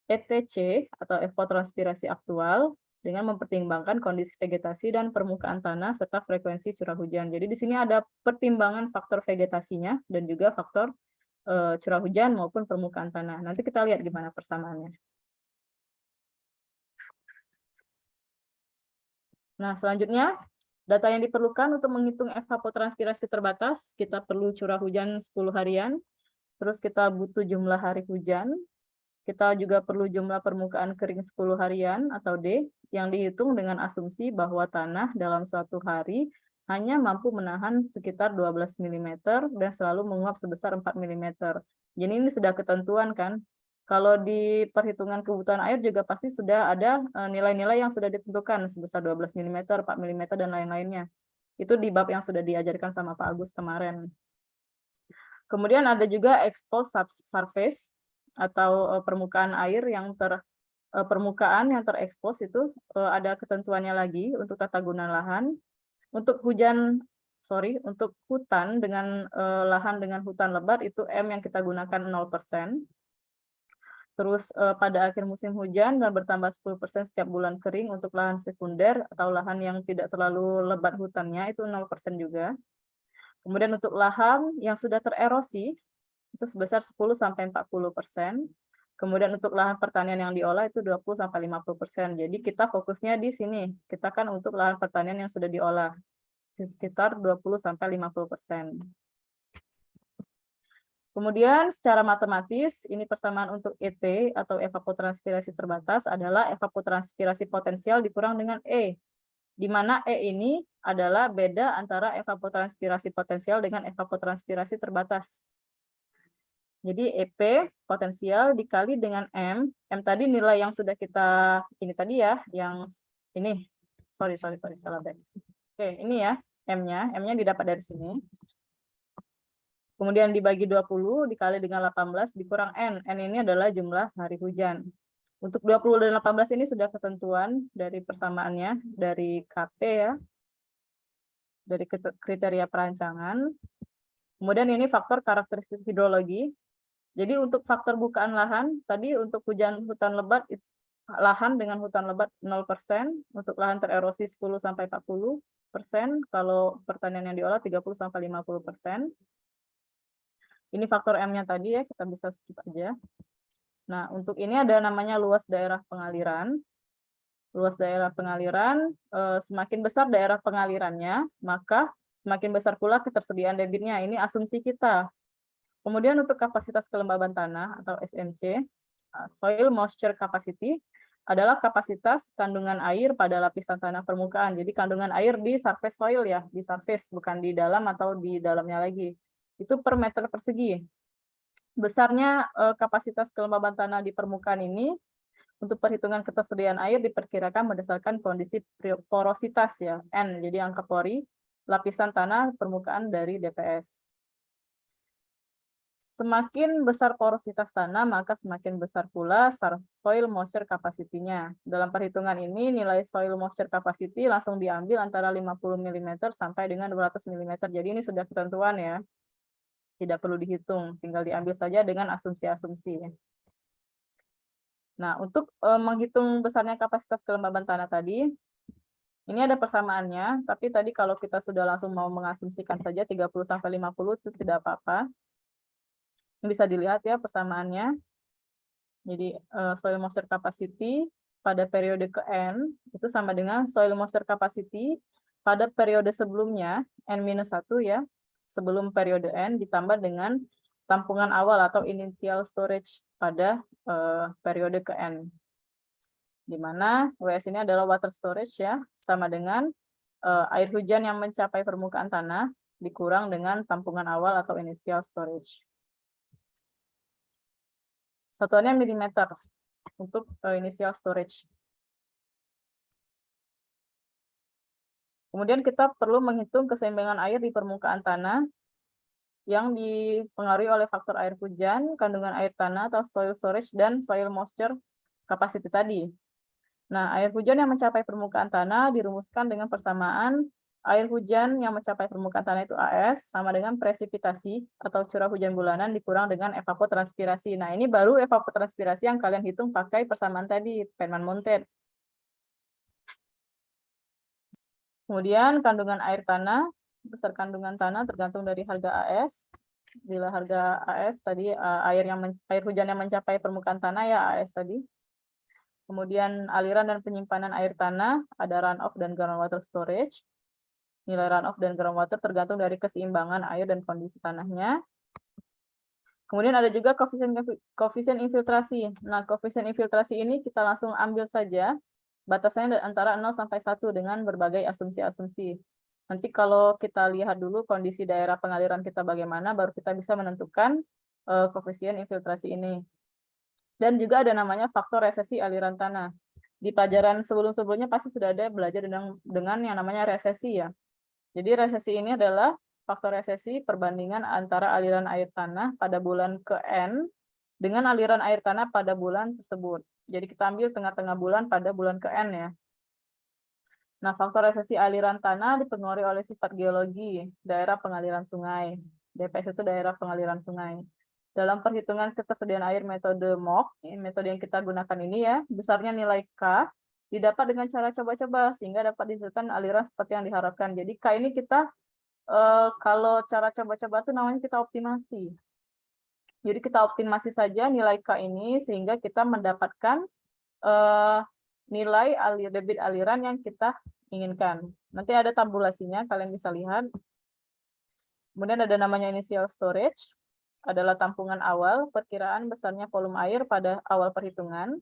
ETC atau evapotranspirasi aktual dengan mempertimbangkan kondisi vegetasi dan permukaan tanah serta frekuensi curah hujan. Jadi di sini ada pertimbangan faktor vegetasinya dan juga faktor curah hujan maupun permukaan tanah. Nanti kita lihat gimana persamaannya. Nah, selanjutnya data yang diperlukan untuk menghitung evapotranspirasi terbatas, kita perlu curah hujan 10 harian, terus kita butuh jumlah hari hujan, kita juga perlu jumlah permukaan kering 10 harian atau D, yang dihitung dengan asumsi bahwa tanah dalam suatu hari hanya mampu menahan sekitar 12 mm dan selalu menguap sebesar 4 mm. Jadi ini sudah ketentuan kan? Kalau di perhitungan kebutuhan air juga pasti sudah ada nilai-nilai yang sudah ditentukan sebesar 12 mm, 4 mm, dan lain-lainnya. Itu di bab yang sudah diajarkan sama Pak Agus kemarin. Kemudian ada juga exposed surface atau permukaan air yang permukaan yang terekspos itu ada ketentuannya lagi untuk tata guna lahan. Untuk untuk hutan dengan lahan dengan hutan lebat itu M yang kita gunakan 0%. Terus pada akhir musim hujan dan bertambah 10% setiap bulan kering untuk lahan sekunder atau lahan yang tidak terlalu lebat hutannya itu 0% juga. Kemudian untuk lahan yang sudah tererosi itu sebesar 10-40%. Kemudian untuk lahan pertanian yang diolah itu 20-50%. Jadi kita fokusnya di sini. Kita kan untuk lahan pertanian yang sudah diolah sekitar 20-50%. Kemudian secara matematis, ini persamaan untuk ET atau evapotranspirasi terbatas adalah evapotranspirasi potensial dikurang dengan E, di mana E ini adalah beda antara evapotranspirasi potensial dengan evapotranspirasi terbatas. Jadi EP potensial dikali dengan M tadi nilai yang sudah kita, ini tadi ya, yang ini, sorry, salah back. Oke, ini ya, M-nya didapat dari sini. Kemudian dibagi 20 dikali dengan 18 dikurang N. N ini adalah jumlah hari hujan. Untuk 20 dan 18 ini sudah ketentuan dari persamaannya, dari KP ya, dari kriteria perancangan. Kemudian ini faktor karakteristik hidrologi. Jadi untuk faktor bukaan lahan, tadi untuk hutan lebat, lahan dengan hutan lebat 0%, untuk lahan tererosi 10-40%, kalau pertanian yang diolah 30-50%. Ini faktor M-nya tadi ya, kita bisa skip aja. Nah, untuk ini ada namanya luas daerah pengaliran. Luas daerah pengaliran, semakin besar daerah pengalirannya, maka semakin besar pula ketersediaan debitnya. Ini asumsi kita. Kemudian untuk kapasitas kelembaban tanah atau SMC, soil moisture capacity, adalah kapasitas kandungan air pada lapisan tanah permukaan. Jadi kandungan air di surface soil ya, di surface, bukan di dalam atau di dalamnya lagi. Itu per meter persegi. Besarnya kapasitas kelembaban tanah di permukaan ini, untuk perhitungan ketersediaan air diperkirakan berdasarkan kondisi porositas ya, N, jadi angka pori, lapisan tanah permukaan dari DPS. Semakin besar porositas tanah, maka semakin besar pula soil moisture capacity-nya. Dalam perhitungan ini, nilai soil moisture capacity langsung diambil antara 50 mm sampai dengan 200 mm. Jadi ini sudah ketentuan ya. Tidak perlu dihitung, tinggal diambil saja dengan asumsi-asumsi. Nah, untuk menghitung besarnya kapasitas kelembaban tanah tadi, ini ada persamaannya, tapi tadi kalau kita sudah langsung mau mengasumsikan saja 30-50 itu tidak apa-apa. Ini bisa dilihat ya persamaannya. Jadi soil moisture capacity pada periode ke N itu sama dengan soil moisture capacity pada periode sebelumnya, N-1 ya, sebelum periode N ditambah dengan tampungan awal atau initial storage pada periode ke N. Di mana WS ini adalah water storage ya, sama dengan air hujan yang mencapai permukaan tanah dikurang dengan tampungan awal atau initial storage. Satuannya milimeter untuk initial storage. Kemudian kita perlu menghitung keseimbangan air di permukaan tanah yang dipengaruhi oleh faktor air hujan, kandungan air tanah atau soil storage, dan soil moisture capacity tadi. Nah, air hujan yang mencapai permukaan tanah dirumuskan dengan persamaan air hujan yang mencapai permukaan tanah itu AS sama dengan presipitasi atau curah hujan bulanan dikurang dengan evapotranspirasi. Nah, ini baru evapotranspirasi yang kalian hitung pakai persamaan tadi, Penman-Montet. Kemudian kandungan air tanah, besar kandungan tanah tergantung dari harga AS. Bila harga AS tadi air hujan yang mencapai permukaan tanah ya AS tadi. Kemudian aliran dan penyimpanan air tanah, ada runoff dan groundwater storage. Nilai runoff dan groundwater tergantung dari keseimbangan air dan kondisi tanahnya. Kemudian ada juga koefisien infiltrasi. Nah, koefisien infiltrasi ini kita langsung ambil saja. Batasannya antara 0 sampai 1 dengan berbagai asumsi-asumsi. Nanti kalau kita lihat dulu kondisi daerah pengaliran kita bagaimana, baru kita bisa menentukan koefisien infiltrasi ini. Dan juga ada namanya faktor resesi aliran tanah. Di pelajaran sebelum-sebelumnya pasti sudah ada belajar dengan yang namanya resesi ya. Jadi resesi ini adalah faktor resesi perbandingan antara aliran air tanah pada bulan ke N dengan aliran air tanah pada bulan tersebut. Jadi kita ambil tengah-tengah bulan pada bulan ke N ya. Nah, faktor resesi aliran tanah dipengaruhi oleh sifat geologi, daerah pengaliran sungai. DPS itu daerah pengaliran sungai. Dalam perhitungan ketersediaan air metode MOC, metode yang kita gunakan ini ya, besarnya nilai K didapat dengan cara coba-coba sehingga dapat dihasilkan aliran seperti yang diharapkan. Jadi K ini kita kalau cara coba-coba itu namanya kita optimasi. Jadi kita optimasi saja nilai K ini sehingga kita mendapatkan nilai debit aliran yang kita inginkan. Nanti ada tabulasinya, kalian bisa lihat. Kemudian ada namanya initial storage, adalah tampungan awal, perkiraan besarnya volume air pada awal perhitungan.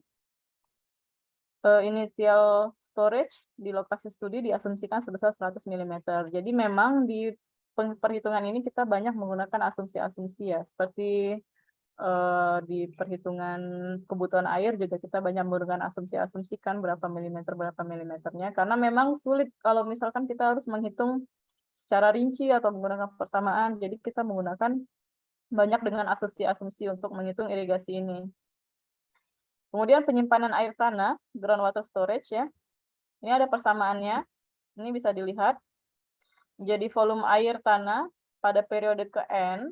Initial storage di lokasi studi diasumsikan sebesar 100 mm. Jadi memang di perhitungan ini kita banyak menggunakan asumsi-asumsi ya, seperti di perhitungan kebutuhan air juga kita banyak menggunakan asumsi-asumsi kan berapa milimeternya, karena memang sulit kalau misalkan kita harus menghitung secara rinci atau menggunakan persamaan, jadi kita menggunakan banyak dengan asumsi-asumsi untuk menghitung irigasi ini. Kemudian penyimpanan air tanah, groundwater storage ya, ini ada persamaannya, ini bisa dilihat. Jadi volume air tanah pada periode ke N,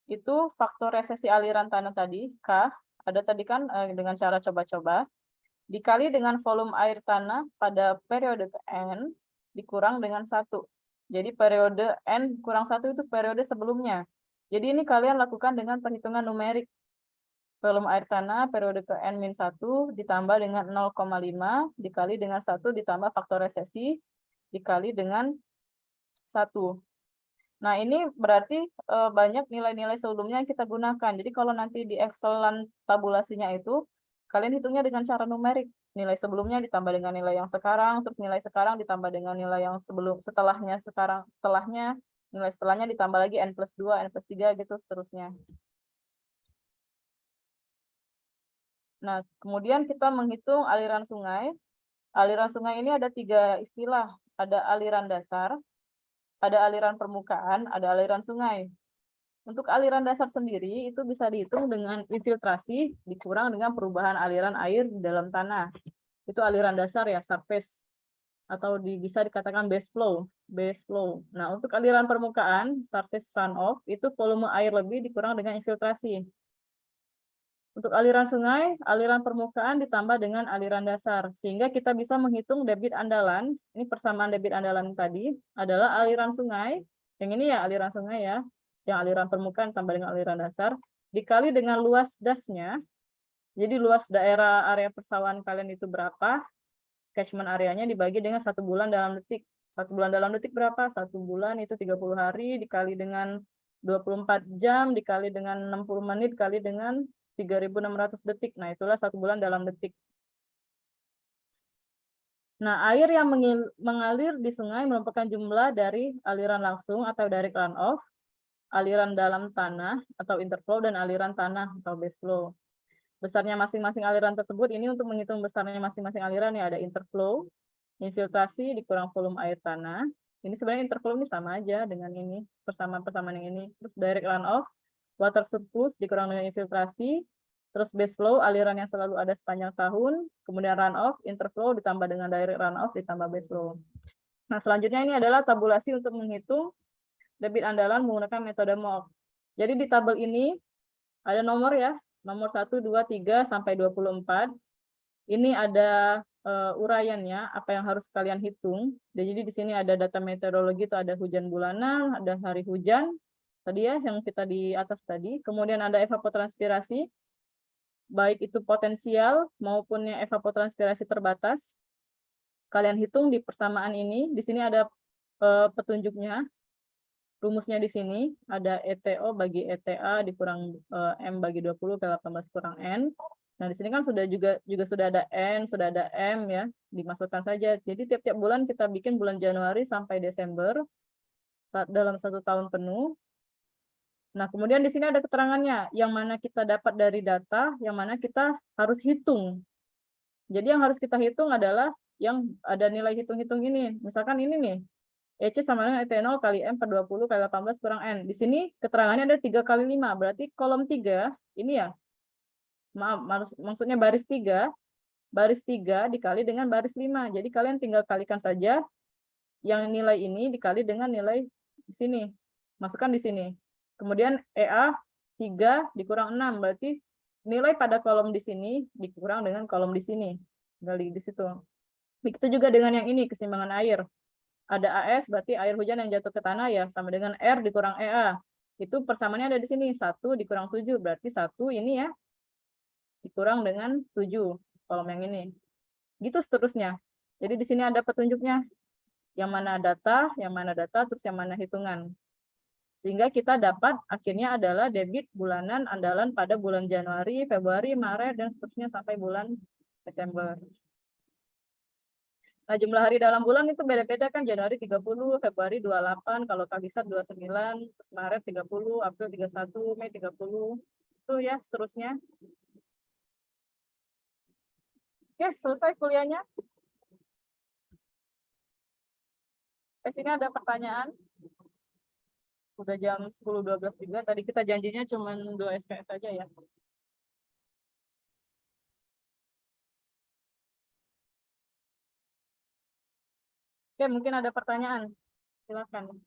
itu faktor resesi aliran tanah tadi, K, ada tadi kan dengan cara coba-coba, dikali dengan volume air tanah pada periode ke N, dikurang dengan 1. Jadi periode N kurang 1 itu periode sebelumnya. Jadi ini kalian lakukan dengan perhitungan numerik. Volume air tanah periode ke N-1 ditambah dengan 0,5, dikali dengan 1, ditambah faktor resesi, dikali dengan 1. Nah, ini berarti banyak nilai-nilai sebelumnya yang kita gunakan. Jadi kalau nanti di Excelan tabulasinya itu, kalian hitungnya dengan cara numerik. Nilai sebelumnya ditambah dengan nilai yang sekarang, terus nilai sekarang ditambah dengan nilai yang setelahnya, nilai setelahnya ditambah lagi N+2, N+3, gitu seterusnya. Nah, kemudian kita menghitung aliran sungai. Aliran sungai ini ada 3 istilah. Ada aliran dasar, ada aliran permukaan, ada aliran sungai. Untuk aliran dasar sendiri itu bisa dihitung dengan infiltrasi dikurang dengan perubahan aliran air di dalam tanah. Itu aliran dasar ya, surface. atau bisa dikatakan base flow. Nah, untuk aliran permukaan, surface runoff, itu volume air lebih dikurang dengan infiltrasi. Untuk aliran sungai, aliran permukaan ditambah dengan aliran dasar, sehingga kita bisa menghitung debit andalan. Ini persamaan debit andalan tadi adalah aliran sungai, yang ini ya aliran sungai ya, yang aliran permukaan tambah dengan aliran dasar, dikali dengan luas dasnya. Jadi luas daerah area persawahan kalian itu berapa, catchment areanya dibagi dengan 1 bulan dalam detik. 1 bulan dalam detik berapa? 1 bulan itu 30 hari dikali dengan 24 jam dikali dengan 60 menit dikali dengan 3.600 detik. Nah, itulah 1 bulan dalam detik. Nah, air yang mengalir di sungai merupakan jumlah dari aliran langsung atau direct runoff, aliran dalam tanah atau interflow, dan aliran tanah atau base flow. Besarnya masing-masing aliran tersebut, ini untuk menghitung besarnya masing-masing aliran ya, ada interflow, infiltrasi dikurang volume air tanah. Ini sebenarnya interflow ini sama aja dengan ini, persamaan yang ini. Terus direct runoff, water surplus dikurang dengan infiltrasi, terus base flow, aliran yang selalu ada sepanjang tahun, kemudian runoff, interflow ditambah dengan direct runoff ditambah base flow. Nah, selanjutnya ini adalah tabulasi untuk menghitung debit andalan menggunakan metode MOF. Jadi di tabel ini ada nomor ya, nomor 1, 2, 3, sampai 24. Ini ada uraiannya, apa yang harus kalian hitung. Jadi di sini ada data meteorologi, itu ada hujan bulanan, ada hari hujan, tadi ya, yang kita di atas tadi. Kemudian ada evapotranspirasi, baik itu potensial maupun yang evapotranspirasi terbatas. Kalian hitung di persamaan ini, di sini ada petunjuknya. Rumusnya di sini ada ETO bagi ETA dikurang M bagi 20 kali 18 kurang N. Nah, di sini kan juga sudah ada N, sudah ada M ya, dimasukkan saja. Jadi tiap-tiap bulan kita bikin bulan Januari sampai Desember dalam 1 tahun penuh. Nah, kemudian di sini ada keterangannya, yang mana kita dapat dari data, yang mana kita harus hitung. Jadi yang harus kita hitung adalah yang ada nilai hitung-hitung ini. Misalkan ini nih, EC sama dengan ET0 kali M per 20 kali 18 kurang N. Di sini keterangannya ada 3 kali 5. Berarti kolom 3, ini ya. Maaf, maksudnya baris 3. Baris 3 dikali dengan baris 5. Jadi kalian tinggal kalikan saja yang nilai ini dikali dengan nilai di sini. Masukkan di sini. Kemudian EA 3 dikurang 6. Berarti nilai pada kolom di sini dikurang dengan kolom di sini. Gali di situ. Begitu juga dengan yang ini, keseimbangan air. Ada AS, berarti air hujan yang jatuh ke tanah ya, sama dengan R dikurang EA. Itu persamaannya ada di sini, 1 dikurang 7, berarti 1 ini ya, dikurang dengan 7, kolom yang ini. Gitu seterusnya. Jadi di sini ada petunjuknya, yang mana data, terus yang mana hitungan. Sehingga kita dapat akhirnya adalah debit bulanan andalan pada bulan Januari, Februari, Maret, dan seterusnya sampai bulan Desember. Nah, jumlah hari dalam bulan itu beda-beda kan, Januari 30, Februari 28, kalau Kabisat 29, terus Maret 30, April 31, Mei 30, itu ya seterusnya. Oke, selesai kuliahnya. Di sini ada pertanyaan. Udah jam 10.12 juga, tadi kita janjinya cuma 2 SKS saja ya. Oke, mungkin ada pertanyaan. Silakan.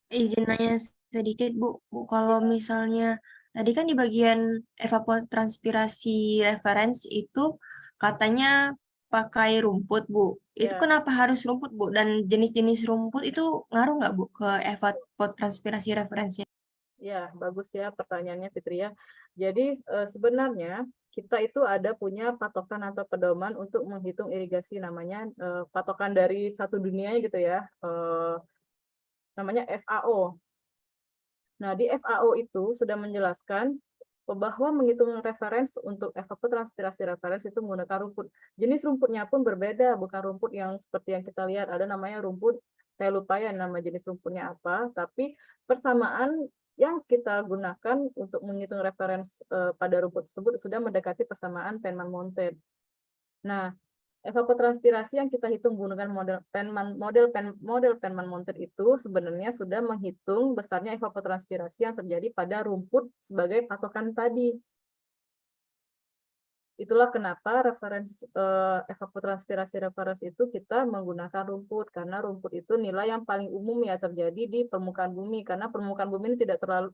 Izin nanya sedikit, Bu. Kalau misalnya tadi kan di bagian evapotranspirasi reference itu katanya pakai rumput, Bu. Itu Ya. kenapa harus rumput, Bu? Dan jenis-jenis rumput itu ngaruh nggak, Bu, ke evapotranspirasi referensinya? Ya, bagus ya pertanyaannya, Fitri ya. Jadi sebenarnya kita itu ada punya patokan atau pedoman untuk menghitung irigasi, namanya patokan dari satu dunia gitu ya, namanya FAO. Nah, di FAO itu sudah menjelaskan bahwa menghitung referensi untuk evapotranspirasi referensi itu menggunakan rumput. Jenis rumputnya pun berbeda, bukan rumput yang seperti yang kita lihat. Ada namanya rumput, saya lupa ya nama jenis rumputnya apa, tapi persamaan yang kita gunakan untuk menghitung referensi pada rumput tersebut sudah mendekati persamaan Penman Mountain. Nah, evapotranspirasi yang kita hitung menggunakan model Penman Mountain itu sebenarnya sudah menghitung besarnya evapotranspirasi yang terjadi pada rumput sebagai patokan tadi. Itulah kenapa evapotranspirasi referensi itu kita menggunakan rumput, karena rumput itu nilai yang paling umum ya terjadi di permukaan bumi, karena permukaan bumi ini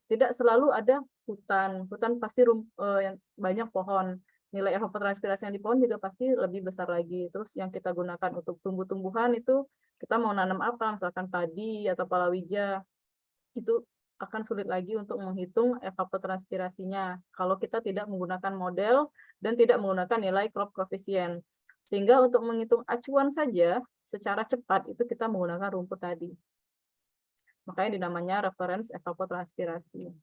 tidak selalu ada hutan. Hutan pasti yang banyak pohon. Nilai evapotranspirasi yang di pohon juga pasti lebih besar lagi. Terus yang kita gunakan untuk tumbuh-tumbuhan itu kita mau nanam apa, misalkan padi atau palawija, itu akan sulit lagi untuk menghitung evapotranspirasinya kalau kita tidak menggunakan model dan tidak menggunakan nilai crop coefficient. Sehingga untuk menghitung acuan saja secara cepat itu kita menggunakan rumput tadi. Makanya dinamanya reference evapotranspirasi.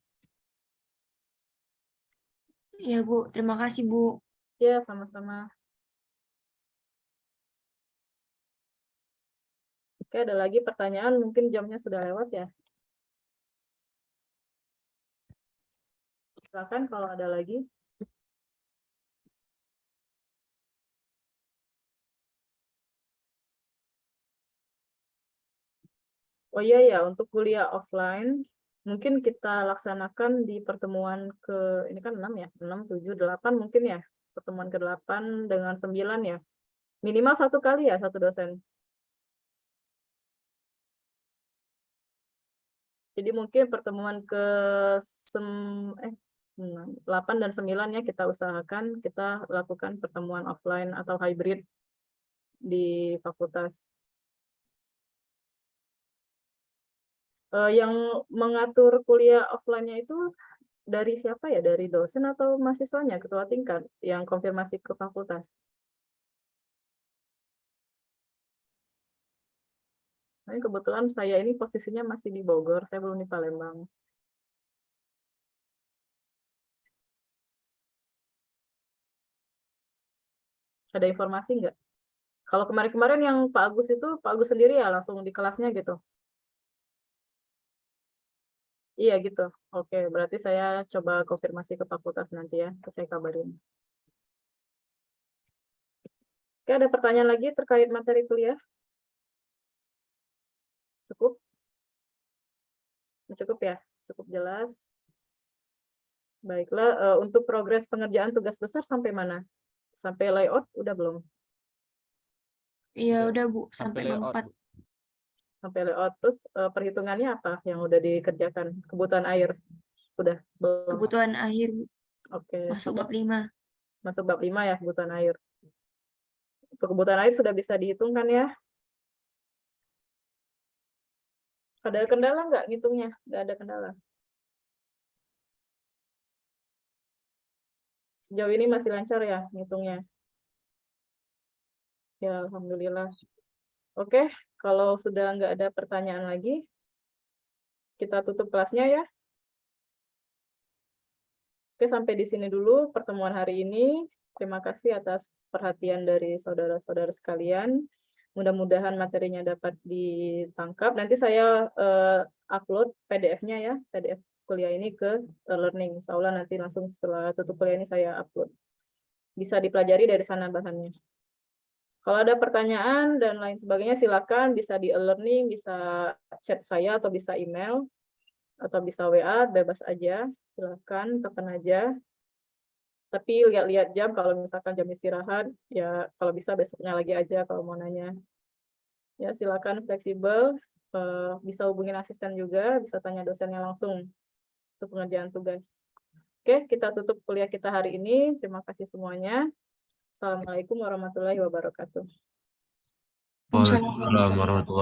Ya Bu, terima kasih Bu. Ya, sama-sama. Oke, ada lagi pertanyaan, mungkin jamnya sudah lewat ya. Silakan kalau ada lagi. Oh iya ya, untuk kuliah offline mungkin kita laksanakan di pertemuan ini kan 6 ya, 6, 7, 8 mungkin ya. Pertemuan ke-8 dengan 9 ya. Minimal 1 kali ya, 1 dosen. Jadi mungkin pertemuan ke-8 dan 9 ya kita usahakan kita lakukan pertemuan offline atau hybrid di fakultas. Yang mengatur kuliah offline-nya itu dari siapa ya? Dari dosen atau mahasiswanya, ketua tingkat yang konfirmasi ke fakultas? Nah, kebetulan saya ini posisinya masih di Bogor, saya belum di Palembang. Ada informasi nggak? Kalau kemarin-kemarin yang Pak Agus itu, Pak Agus sendiri ya langsung di kelasnya gitu? Iya gitu. Oke, berarti saya coba konfirmasi ke fakultas nanti ya, saya kabarin. Oke, ada pertanyaan lagi terkait materi kuliah? Cukup? Cukup ya? Cukup jelas? Baiklah, untuk progres pengerjaan tugas besar sampai mana? Sampai layout udah belum? Iya Udah. udah Bu, Sampai sampai layout, 4. Bu. Sampai layout. Terus perhitungannya apa yang udah dikerjakan? Kebutuhan air? Udah belum? Kebutuhan air Bu, Oke, masuk bab 5. masuk bab 5 ya, kebutuhan air. Untuk kebutuhan air sudah bisa dihitungkan ya? Ada kendala nggak ngitungnya? Nggak ada kendala. Sejauh ini masih lancar ya ngitungnya? Ya, alhamdulillah. Oke, kalau sudah nggak ada pertanyaan lagi, kita tutup kelasnya ya. Oke, sampai di sini dulu pertemuan hari ini. Terima kasih atas perhatian dari saudara-saudara sekalian. Mudah-mudahan materinya dapat ditangkap. Nanti saya upload PDF-nya ya, PDF kuliah ini ke learning. Insya Allah nanti langsung setelah tutup kuliah ini saya upload. Bisa dipelajari dari sana bahannya. Kalau ada pertanyaan dan lain sebagainya, silakan bisa di e-learning, bisa chat saya atau bisa email, atau bisa WA, bebas aja. Silakan, kapan aja. Tapi lihat-lihat jam, kalau misalkan jam istirahat, ya kalau bisa besoknya lagi aja kalau mau nanya. Ya, silakan fleksibel, bisa hubungin asisten juga, bisa tanya dosennya langsung untuk pengerjaan tugas. Oke, kita tutup kuliah kita hari ini. Terima kasih semuanya. Assalamualaikum warahmatullahi wabarakatuh. Waalaikumsalam warahmatullahi wabarakatuh.